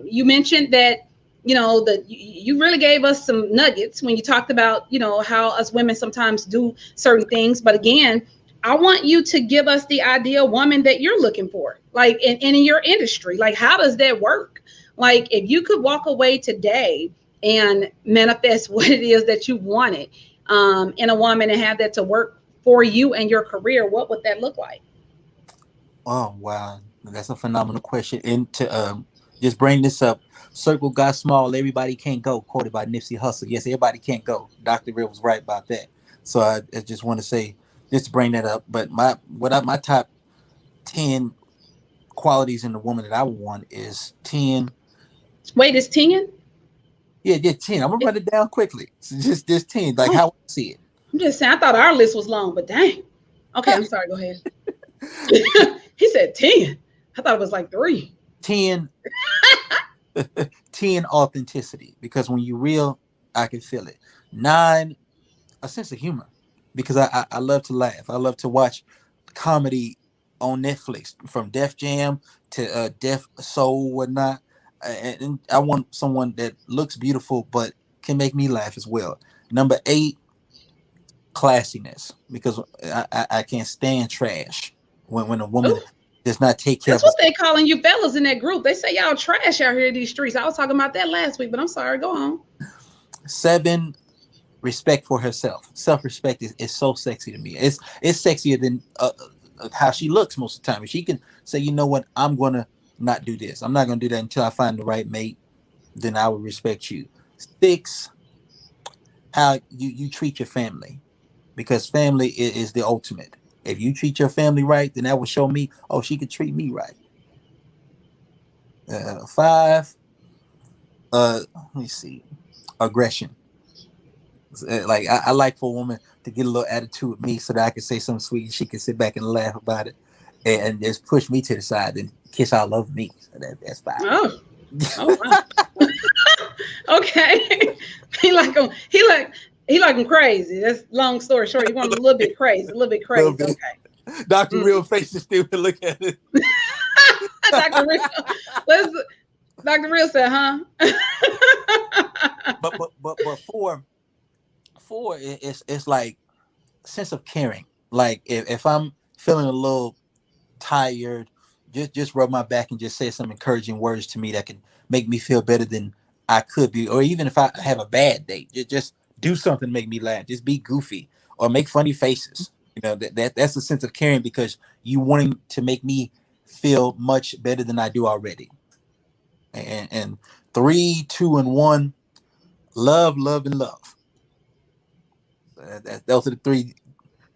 You mentioned that that you really gave us some nuggets when you talked about how us women sometimes do certain things. But again, I want you to give us the ideal woman that you're looking for, like in your industry. Like, how does that work? Like, if you could walk away today and manifest what it is that you wanted in a woman and have that to work for you and your career, what would that look like? Oh wow, that's a phenomenal question. And to just bring this up, circle got small, everybody can't go. Quoted by Nipsey Hussle. Yes, everybody can't go. Dr. Real was right about that. So I just want to say, just to bring that up. But my top 10 qualities in the woman that I would want is 10. Wait, it's 10? Yeah, just 10. I'm gonna run it down quickly. So just 10, like Oh, how I see it. I'm just saying, I thought our list was long, but dang. Okay, I'm sorry. Go ahead. He said 10. I thought it was like 3. 10 10 authenticity, because when you're real, I can feel it. 9, a sense of humor, because I love to laugh. I love to watch comedy on Netflix, from Def Jam to Def Soul, whatnot. And I want someone that looks beautiful but can make me laugh as well. Number 8, classiness, because I can't stand trash. When a woman Ooh, does not take care that's of us. what they calling you fellas in that group. They say y'all trash out here in these streets. I was talking about that last week, but I'm sorry. Go on. 7, respect for herself. Self-respect is so sexy to me. It's sexier than how she looks most of the time. If she can say, you know what, I'm gonna not do this. I'm not gonna do that until I find the right mate. Then I will respect you. 6, how you treat your family, because family is the ultimate. If you treat your family right, then that will show me, oh, she could treat me right. 5, let me see, aggression. Like I like for a woman to get a little attitude with me so that I can say something sweet and she can sit back and laugh about it and just push me to the side and kiss all over me. So that's 5. Oh, oh wow. Okay. he like him. He like him crazy. That's long story short. You want him a little bit crazy. A little bit Little crazy. bit. Okay. Dr. Real face is still look at it. Dr. Real. Let's. Dr. Real said, huh? but four it's like sense of caring. Like if I'm feeling a little tired, just rub my back and just say some encouraging words to me that can make me feel better than I could be. Or even if I have a bad day, just do something to make me laugh. Just be goofy or make funny faces. You know, that's a sense of caring because you wanting to make me feel much better than I do already. And 3, 2, and 1, love, love, and love. Those are the 3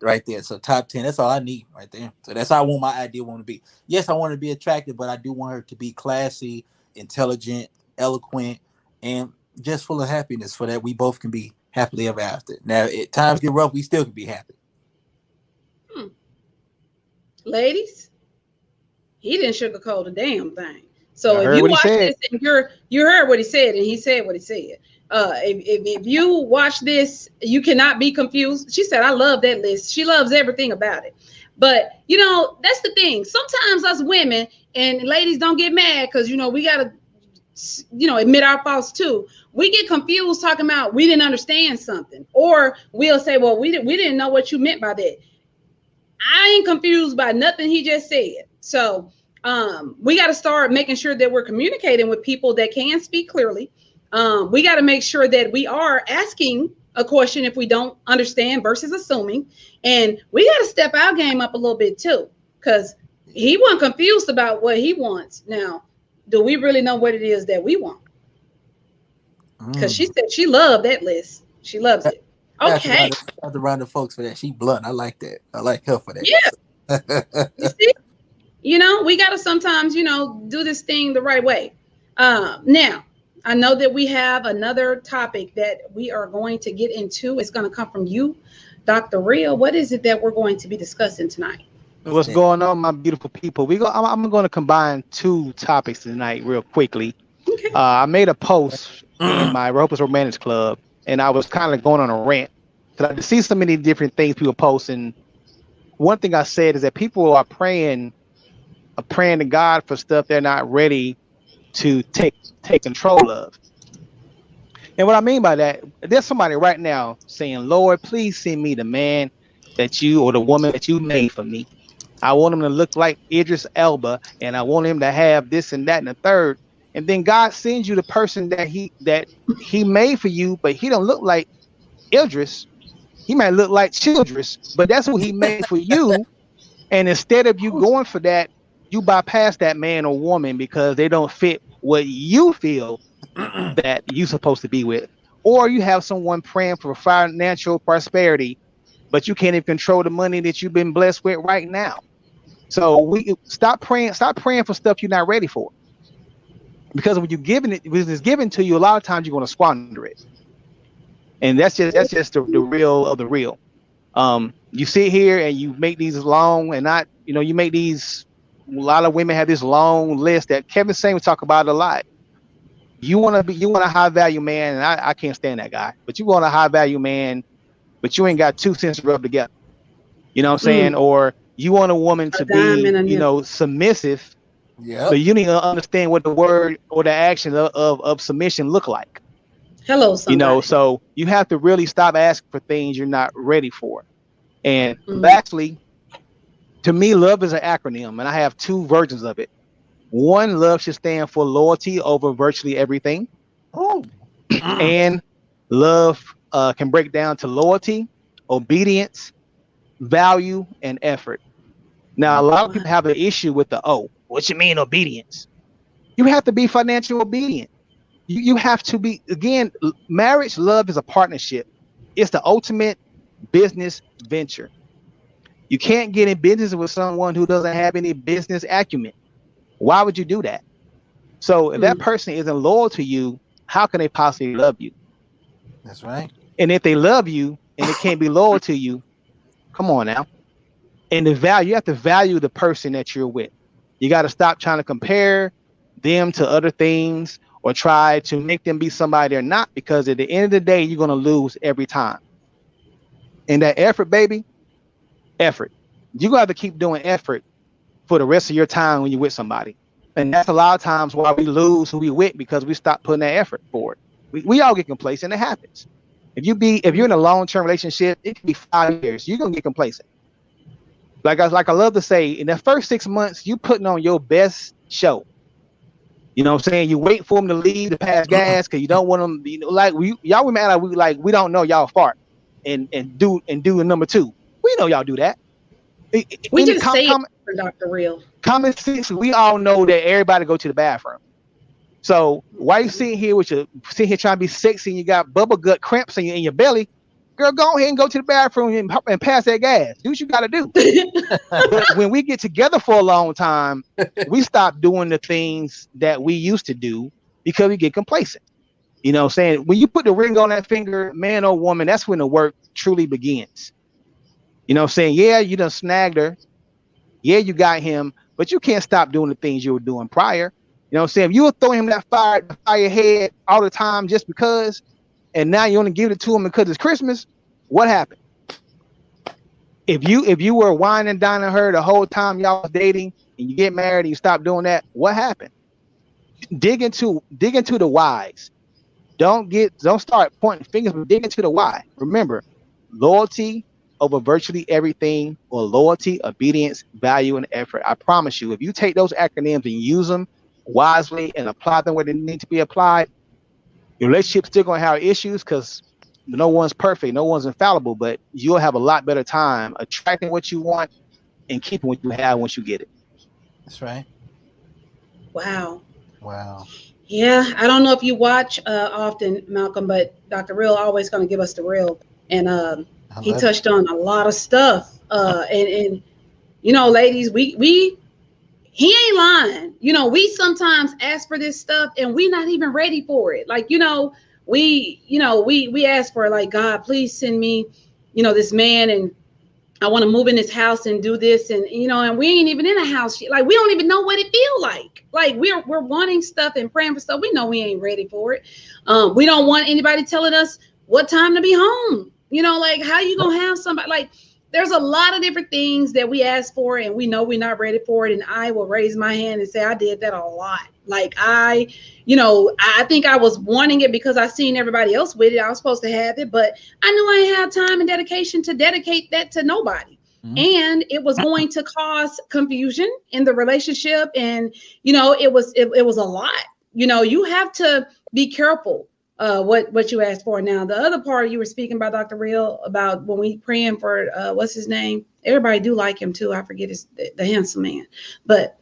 right there. So top 10, that's all I need right there. So that's how I want my ideal woman to be. Yes, I want her to be attractive, but I do want her to be classy, intelligent, eloquent, and just full of happiness for that we both can be happily ever after. Now, if times get rough, we still can be happy. Ladies, he didn't sugarcoat a damn thing. So I if heard you what he watch said. this and you heard what he said and he said what he said. If you watch this, you cannot be confused. She said, I love that list. She loves everything about it. But you know, that's the thing. Sometimes us women and ladies don't get mad because you know we gotta admit our faults too. We get confused talking about we didn't understand something, or we'll say, well, we didn't know what you meant by that. I ain't confused by nothing he just said. So we got to start making sure that we're communicating with people that can speak clearly. We got to make sure that we are asking a question if we don't understand versus assuming. And we got to step our game up a little bit too, because he wasn't confused about what he wants. Now, do we really know what it is that we want? Because she said she loved that list. She loves it. Okay. I have to round the folks for that. She blunt. I like that. I like her for that. Yeah. You see? We got to sometimes, do this thing the right way. Now, I know that we have another topic that we are going to get into. It's going to come from you, Dr. Real. What is it that we're going to be discussing tonight? What's going on, my beautiful people? I'm going to combine 2 topics tonight real quickly. Okay. I made a post in my Ropers Romantics Club, and I was kind of going on a rant because I see so many different things people post. And one thing I said is that people are praying to God for stuff they're not ready to take control of. And what I mean by that, there's somebody right now saying, Lord, please send me the man that you or the woman that you made for me. I want him to look like Idris Elba, and I want him to have this and that and the third. And then God sends you the person that he made for you, but he don't look like Idris. He might look like Childress, but that's who he made for you. And instead of you going for that, you bypass that man or woman because they don't fit what you feel that you're supposed to be with. Or you have someone praying for financial prosperity, but you can't even control the money that you've been blessed with right now. So we stop praying for stuff you're not ready for. Because when it's given to you, a lot of times you're going to squander it. And that's just the real of the real. You sit here and you make these long and not, you make these, a lot of women have this long list that Kevin Samuel talk about a lot. You want a high value man, and I can't stand that guy, but you want a high value man, but you ain't got 2 cents to rub together. You know what I'm saying? Or you want a woman to be, submissive, but you need to understand what the word or the action of submission look like. Hello, somebody. So you have to really stop asking for things you're not ready for. And lastly, to me, love is an acronym, and I have 2 versions of it. One, love should stand for loyalty over virtually everything. And love can break down to loyalty, obedience, value, and effort. Now, a lot of people have an issue with the O. What you mean obedience? You have to be financially obedient. You have to be, again, marriage, love is a partnership. It's the ultimate business venture. You can't get in business with someone who doesn't have any business acumen. Why would you do that? So if that person isn't loyal to you, how can they possibly love you? That's right. And if they love you and they can't be loyal to you, come on now. And you have to value the person that you're with. You got to stop trying to compare them to other things or try to make them be somebody they're not, because at the end of the day, you're going to lose every time. And that effort, baby, effort. You're going to have to keep doing effort for the rest of your time when you're with somebody. And that's a lot of times why we lose who we with, because we stop putting that effort forward. We all get complacent. It happens. If you're in a long-term relationship, it can be 5 years. You're going to get complacent. Like I love to say, in the first 6 months, you putting on your best show. You know what I'm saying? You wait for them to leave to pass gas because you don't want them. Y'all women act we don't know y'all fart and do the number two. We know y'all do that. We Any just say it for Dr. Real. common sense, we all know that everybody go to the bathroom. So why you sitting here trying to be sexy and you got bubble gut cramps in your belly? Girl, go ahead and go to the bathroom and pass that gas. Do what you got to do. But when we get together for a long time, we stop doing the things that we used to do because we get complacent. You know what I'm saying? When you put the ring on that finger, man or woman, that's when the work truly begins. You know what I'm saying? Yeah, you done snagged her. Yeah, you got him, but you can't stop doing the things you were doing prior. You know what I'm saying? If you were throwing him that fire head all the time just because, and now you only give it to him because it's Christmas, what happened? If you were wine and dining her the whole time y'all was dating and you get married and you stop doing that, what happened? Dig into the whys. Don't start pointing fingers, but dig into the why. Remember, loyalty over virtually everything, or loyalty, obedience, value, and effort. I promise you, if you take those acronyms and use them wisely and apply them where they need to be applied, your relationship's still gonna have issues because no one's perfect, no one's infallible, but you'll have a lot better time attracting what you want and keeping what you have once you get it. That's right. Wow. Wow. Yeah, I don't know if you watch often, Malcolm, but Dr. Real always going to give us the real, and he touched on a lot of stuff. And ladies, we he ain't lying. We sometimes ask for this stuff and we not even ready for it. Like, we ask for, like, God, please send me, this man, and I want to move in this house and do this, and and we ain't even in a house yet. Like, we don't even know what it feel like. Like, we're wanting stuff and praying for stuff. We know we ain't ready for it. We don't want anybody telling us what time to be home. Like, how you gonna have somebody, like, there's a lot of different things that we ask for and we know we're not ready for it. And I will raise my hand and say I did that a lot. Like, I think I was wanting it because I seen everybody else with it. I was supposed to have it, but I knew I didn't have time and dedication to dedicate that to nobody. Mm-hmm. And it was going to cause confusion in the relationship. And, it was a lot. You have to be careful what you asked for. Now, the other part you were speaking about, Dr. Real, about when we praying for, what's his name? Everybody do like him too. I forget the handsome man. But,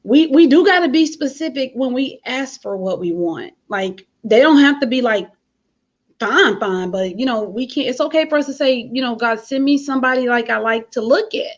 we do got to be specific when we ask for what we want. Like, they don't have to be like, fine, but, we can't, it's okay for us to say, God, send me somebody like I like to look at.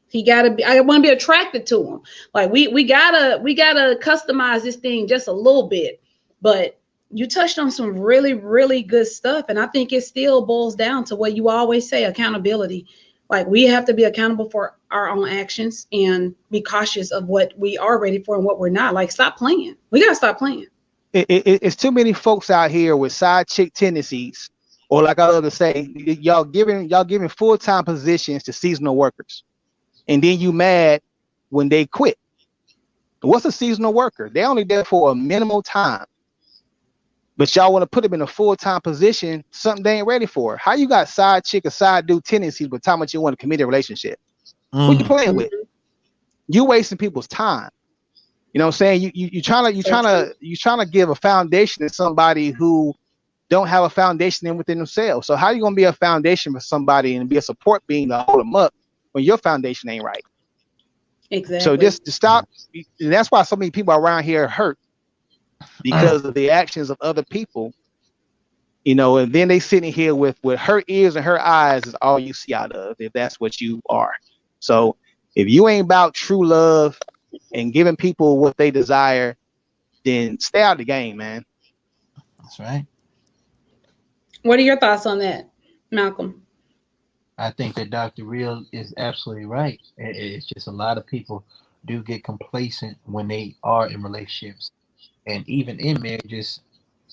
He gotta be, I want to be attracted to him. Like, we gotta customize this thing just a little bit. But you touched on some really, really good stuff. And I think it still boils down to what you always say, accountability. Like, we have to be accountable for our own actions and be cautious of what we are ready for and what we're not. Like, stop playing. We got to stop playing. It's too many folks out here with side chick tendencies, or like I love to say, y'all giving full-time positions to seasonal workers. And then you mad when they quit. What's a seasonal worker? They're only there for a minimal time. But y'all want to put them in a full-time position, something they ain't ready for. How you got side chick or side dude tendencies, but how much you want to commit a relationship? Who you playing with? You wasting people's time. You know what I'm saying? You trying to give a foundation to somebody who don't have a foundation within themselves. So how you gonna be a foundation for somebody and be a support being to hold them up when your foundation ain't right? Exactly. So just to stop, and that's why so many people around here are hurt, because of the actions of other people. And then they sitting here with her ears and her eyes is all you see out of, if that's what you are. So if you ain't about true love and giving people what they desire, then stay out of the game, man. That's right. What are your thoughts on that, Malcolm? I think that Dr. Real is absolutely right. It's just a lot of people do get complacent when they are in relationships and even in marriages,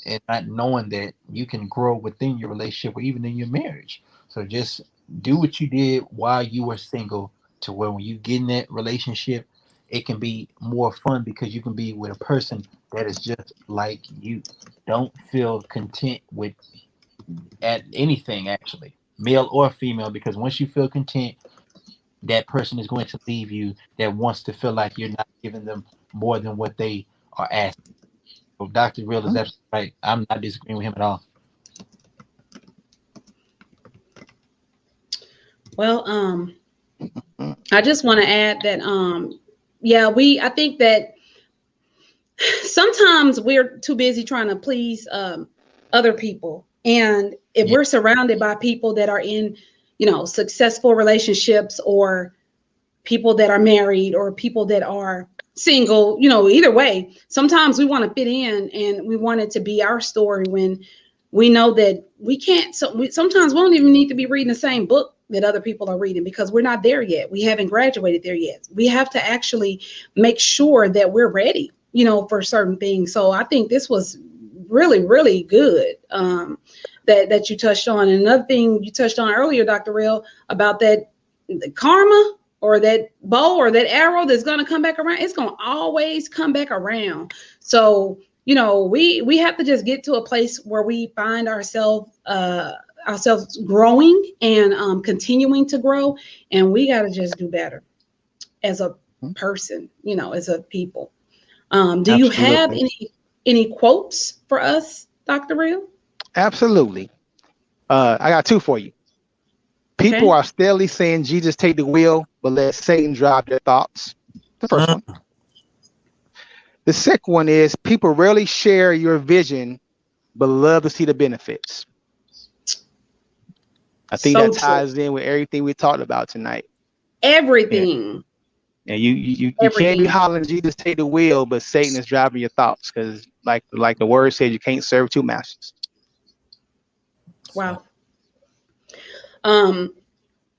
and not knowing that you can grow within your relationship or even in your marriage. So just do what you did while you were single, to where when you get in that relationship, it can be more fun because you can be with a person that is just like you. Don't feel content with at anything, actually, male or female, because once you feel content, that person is going to leave you, that wants to feel like you're not giving them more than what they are asking. So Dr. Real is absolutely right. I'm not disagreeing with him at all. Well, I just want to add that, yeah, I think that sometimes we're too busy trying to please other people. And if Yeah. we're surrounded by people that are in, successful relationships, or people that are married, or people that are single, either way, sometimes we want to fit in and we want it to be our story, when we know that we can't. So sometimes we don't even need to be reading the same book that other people are reading, because we're not there yet. We haven't graduated there yet. We have to actually make sure that we're ready, for certain things. So I think this was really, really good, that you touched on. And another thing you touched on earlier, Dr. Real, about that karma, or that bow, or that arrow that's going to come back around. It's going to always come back around. So, we have to just get to a place where we find ourselves growing and continuing to grow. And we got to just do better as a person, as a people. Do you have any quotes for us, Dr. Real? Absolutely. I got two for you. People Okay. are steadily saying, Jesus, take the wheel, but let Satan drive their thoughts. The first one. The second one is, people rarely share your vision, but love to see the benefits. I think So that true. ties in with everything we talked about tonight. Everything. And you can't be Everything. hollering, Jesus, take the wheel, but Satan is driving your thoughts, because like the word says, you can't serve two masters. Wow.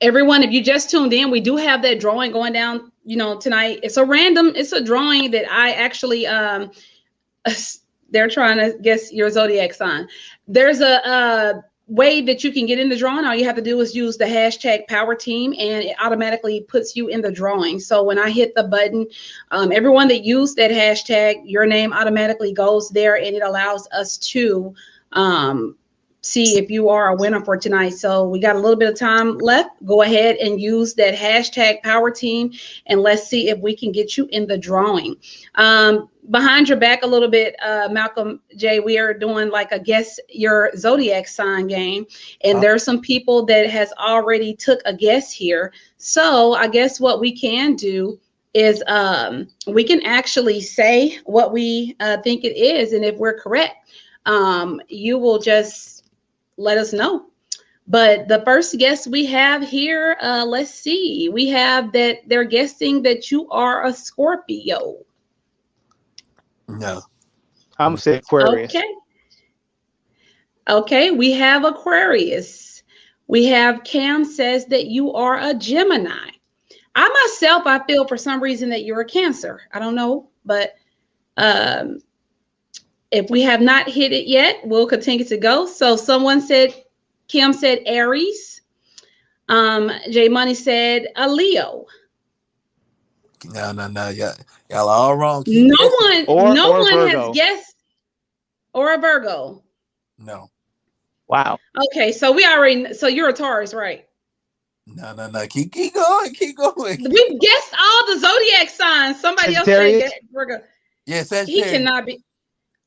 Everyone, if you just tuned in, we do have that drawing going down, tonight. It's a drawing that I actually, they're trying to guess your zodiac sign. There's a way that you can get in the drawing. All you have to do is use the hashtag PowerTeam, and it automatically puts you in the drawing. So when I hit the button, everyone that used that hashtag, your name automatically goes there, and it allows us to see if you are a winner for tonight. So we got a little bit of time left. Go ahead and use that hashtag PowerTeam, and let's see if we can get you in the drawing. Behind your back a little bit, Malcolm J, we are doing like a guess your zodiac sign game, and there's some people that has already took a guess here. So I guess what we can do is we can actually say what we think it is, and if we're correct, you will just let us know. But the first guest we have here, let's see, we have that they're guessing that you are a Scorpio. No. I'm going to say Aquarius. Okay, we have Aquarius. We have Cam says that you are a Gemini. I feel for some reason that you're a Cancer. I don't know, but if we have not hit it yet, we'll continue to go. So Kim said Aries. J Money said a Leo. No. Y'all are all wrong. Keep No guessing. one has Virgo. guessed, or a Virgo. No. Wow. Okay, so you're a Taurus, right? No. Keep going. We've guessed all the zodiac signs. Somebody else said Sagittarius? Virgo. Yeah, He Sagittarius. cannot be.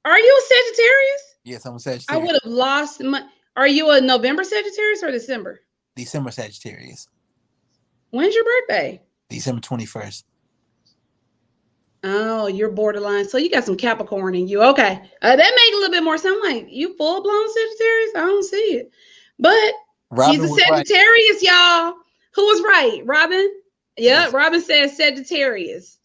Are you a Sagittarius? Yes, I'm a I Sagittarius. would have lost my. Are you a November Sagittarius or December? December Sagittarius. When's your birthday? December 21st. Oh, you're borderline. So you got some Capricorn in you. Okay. That make a little bit more sense. I'm like, you full blown Sagittarius? I don't see it. But he's Robin a was right. Sagittarius, y'all. Who was right? Robin? Yeah, Yes. Robin says Sagittarius.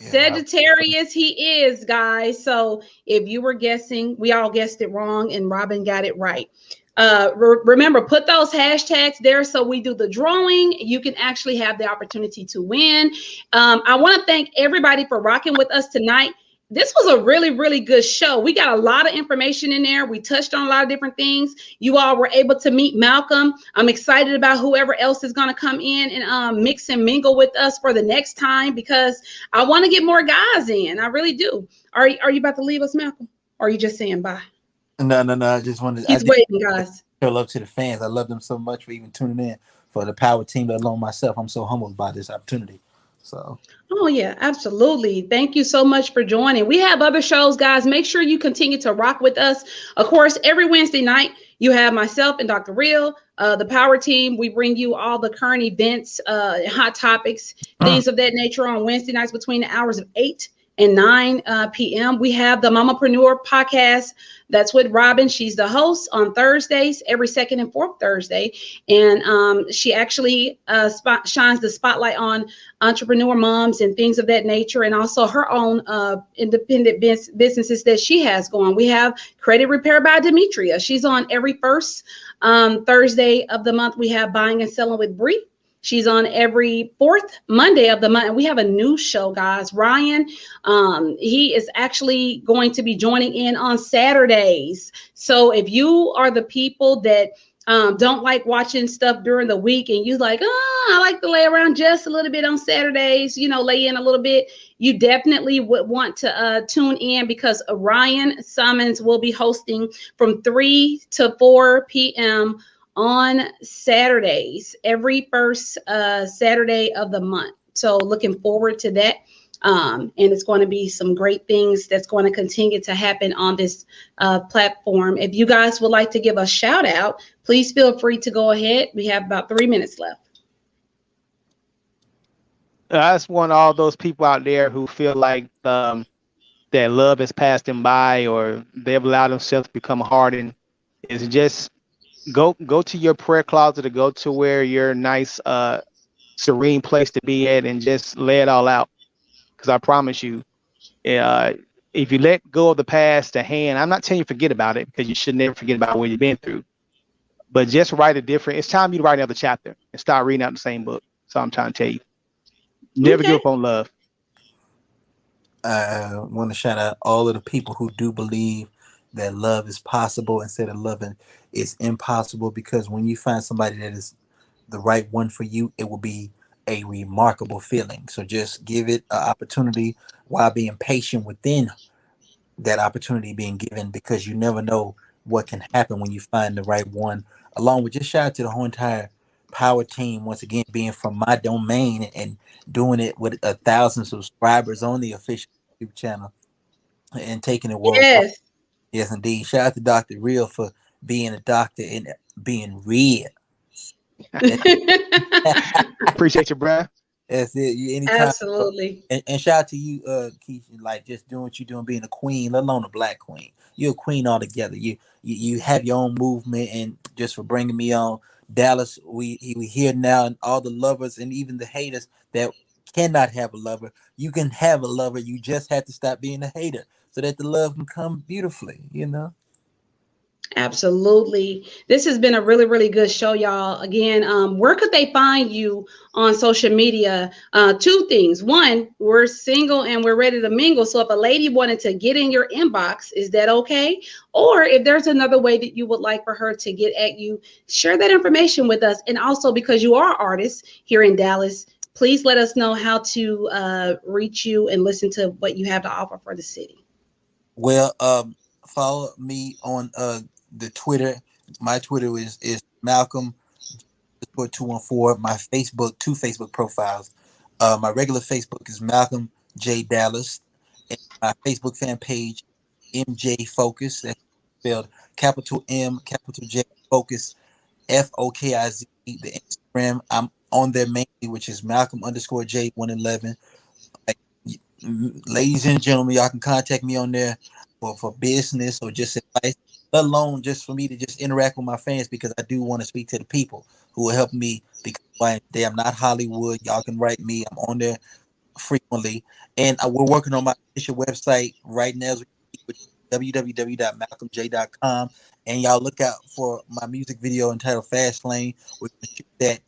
Yeah, Robin. Sagittarius, he is, guys. So if you were guessing, we all guessed it wrong, and Robin got it right. Remember, put those hashtags there so we do the drawing. You can actually have the opportunity to win. I want to thank everybody for rocking with us tonight. This was a really, really good show. We got a lot of information in there. We touched on a lot of different things. You all were able to meet Malcolm. I'm excited about whoever else is going to come in and mix and mingle with us for the next time, because I want to get more guys in. I really do. Are you about to leave us, Malcolm? Or are you just saying bye? No. I just wanted. I He's did waiting, guys. show love to the fans. I love them so much for even tuning in for the Power Team. Let alone myself. I'm so humbled by this opportunity. So Oh, yeah, absolutely. Thank you so much for joining. We have other shows, guys. Make sure you continue to rock with us. Of course, every Wednesday night, you have myself and Dr. Real, the Power Team. We bring you all the current events, hot topics, things of that nature on Wednesday nights between the hours of 8 and 9 p.m. We have the Mamapreneur podcast. That's with Robin. She's the host on Thursdays, every second and fourth Thursday. And she actually shines the spotlight on entrepreneur moms and things of that nature, and also her own independent businesses that she has going. We have Credit Repair by Demetria. She's on every first Thursday of the month. We have Buying and Selling with Bree. She's on every fourth Monday of the month. And we have a new show, guys. Ryan, he is actually going to be joining in on Saturdays. So if you are the people that don't like watching stuff during the week, and you like, oh, I like to lay around just a little bit on Saturdays, lay in a little bit, you definitely would want to tune in, because Ryan Summons will be hosting from 3 to 4 p.m. on Saturdays, every first Saturday of the month. So looking forward to that. And it's going to be some great things that's going to continue to happen on this platform. If you guys would like to give a shout out, please feel free to go ahead. We have about 3 minutes left. I just want all those people out there who feel like that love has passed them by, or they've allowed themselves to become hardened, is just go to your prayer closet, or go to where your nice serene place to be at, and just lay it all out. Because I promise you, uh, if you let go of the past, the hand, I'm not telling you forget about it, because you should never forget about what you've been through. But just write a different. It's time you to write another chapter and start reading out the same book. So I'm trying to tell you, never give Okay. up on love. I want to shout out all of the people who do believe that love is possible instead of loving is impossible. Because when you find somebody that is the right one for you, it will be a remarkable feeling. So just give it an opportunity while being patient within that opportunity being given, because you never know what can happen when you find the right one. Along with, just shout out to the whole entire Power Team once again, being from my domain and doing it with 1,000 subscribers on the official YouTube channel and taking it worldwide. Yes. Yes, indeed. Shout out to Dr. Real for being a doctor and being real. Appreciate you, bruh. That's it. Anytime. Absolutely. And shout out to you, Keisha, like just doing what you're doing, being a queen, let alone a black queen. You're a queen altogether. You have your own movement, and just for bringing me on, Dallas, we here now, and all the lovers and even the haters that cannot have a lover. You can have a lover. You just have to stop being a hater, so that the love can come beautifully. Absolutely. This has been a really, really good show, y'all. Again, where could they find you on social media? Two things. One, we're single and we're ready to mingle. So if a lady wanted to get in your inbox, is that okay? Or if there's another way that you would like for her to get at you, share that information with us. And also, because you are artists here in Dallas, please let us know how to reach you and listen to what you have to offer for the city. Well, follow me on the Twitter. My Twitter is Malcolm 214. My Facebook, two Facebook profiles. My regular Facebook is Malcolm J Dallas, and my Facebook fan page MJ Focus. That's spelled capital M, capital J Focus, FOKIZ. The Instagram I'm on there mainly, which is Malcolm _J 111. Like, ladies and gentlemen, y'all can contact me on there for business or just advice, let alone just for me to just interact with my fans, because I do want to speak to the people who will help me become who I am today. I'm not Hollywood. Y'all can write me. I'm on there frequently, and we're working on my official website right now, which is www.malcolmj.com. And y'all look out for my music video entitled Fast Lane. We're gonna shoot that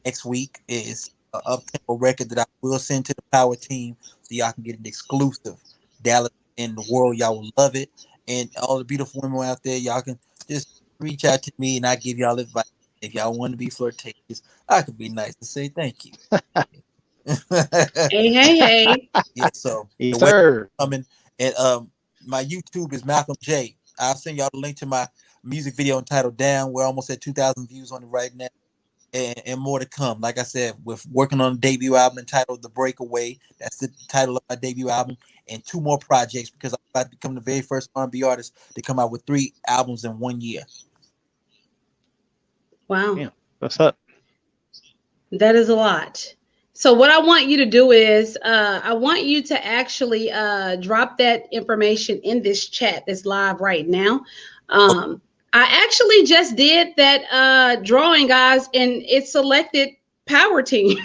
next week. Is an up-tempo record that I will send to the Power Team, so y'all can get an exclusive. Dallas and the world, y'all will love it. And all the beautiful women out there, y'all can just reach out to me, and I give y'all advice. If y'all want to be flirtatious, I could be nice to say thank you. Hey, hey, hey. Yeah, so Yes, the way sir. coming, and my YouTube is Malcolm J. I'll send y'all the link to my music video entitled Down. We're almost at 2,000 views on it right now, and more to come. Like I said, we're working on a debut album entitled The Breakaway. That's the title of my debut album, and 2 more projects, because I'm about to become the very first R&B artist to come out with 3 albums in 1 year. Wow. Yeah. What's up? That is a lot. So what I want you to do is I want you to actually drop that information in this chat that's live right now. I actually just did that drawing, guys, and it selected Power Team.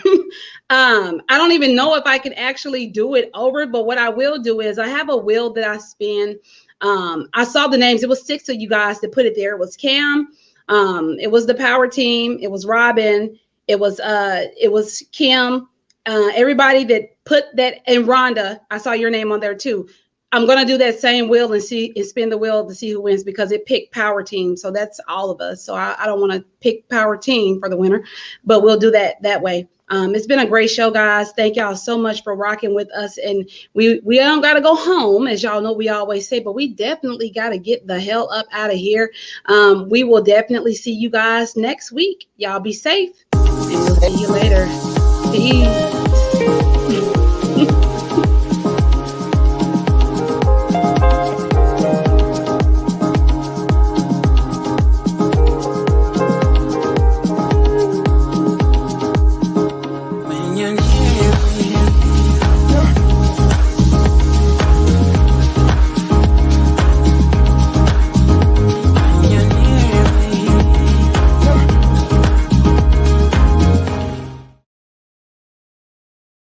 I don't even know if I can actually do it over, but what I will do is I have a wheel that I spin. I saw the names. It was 6 of you guys that put it there. It was Cam. It was the Power Team. It was Robin. It was Kim. Everybody that put that, and Rhonda, I saw your name on there too. I'm gonna do that same wheel and spin the wheel to see who wins, because it picked Power Team. So that's all of us. So I don't want to pick Power Team for the winner, but we'll do that way. It's been a great show, guys. Thank y'all so much for rocking with us. And we don't got to go home, as y'all know we always say, but we definitely got to get the hell up out of here. We will definitely see you guys next week. Y'all be safe, and we'll see you later. Peace.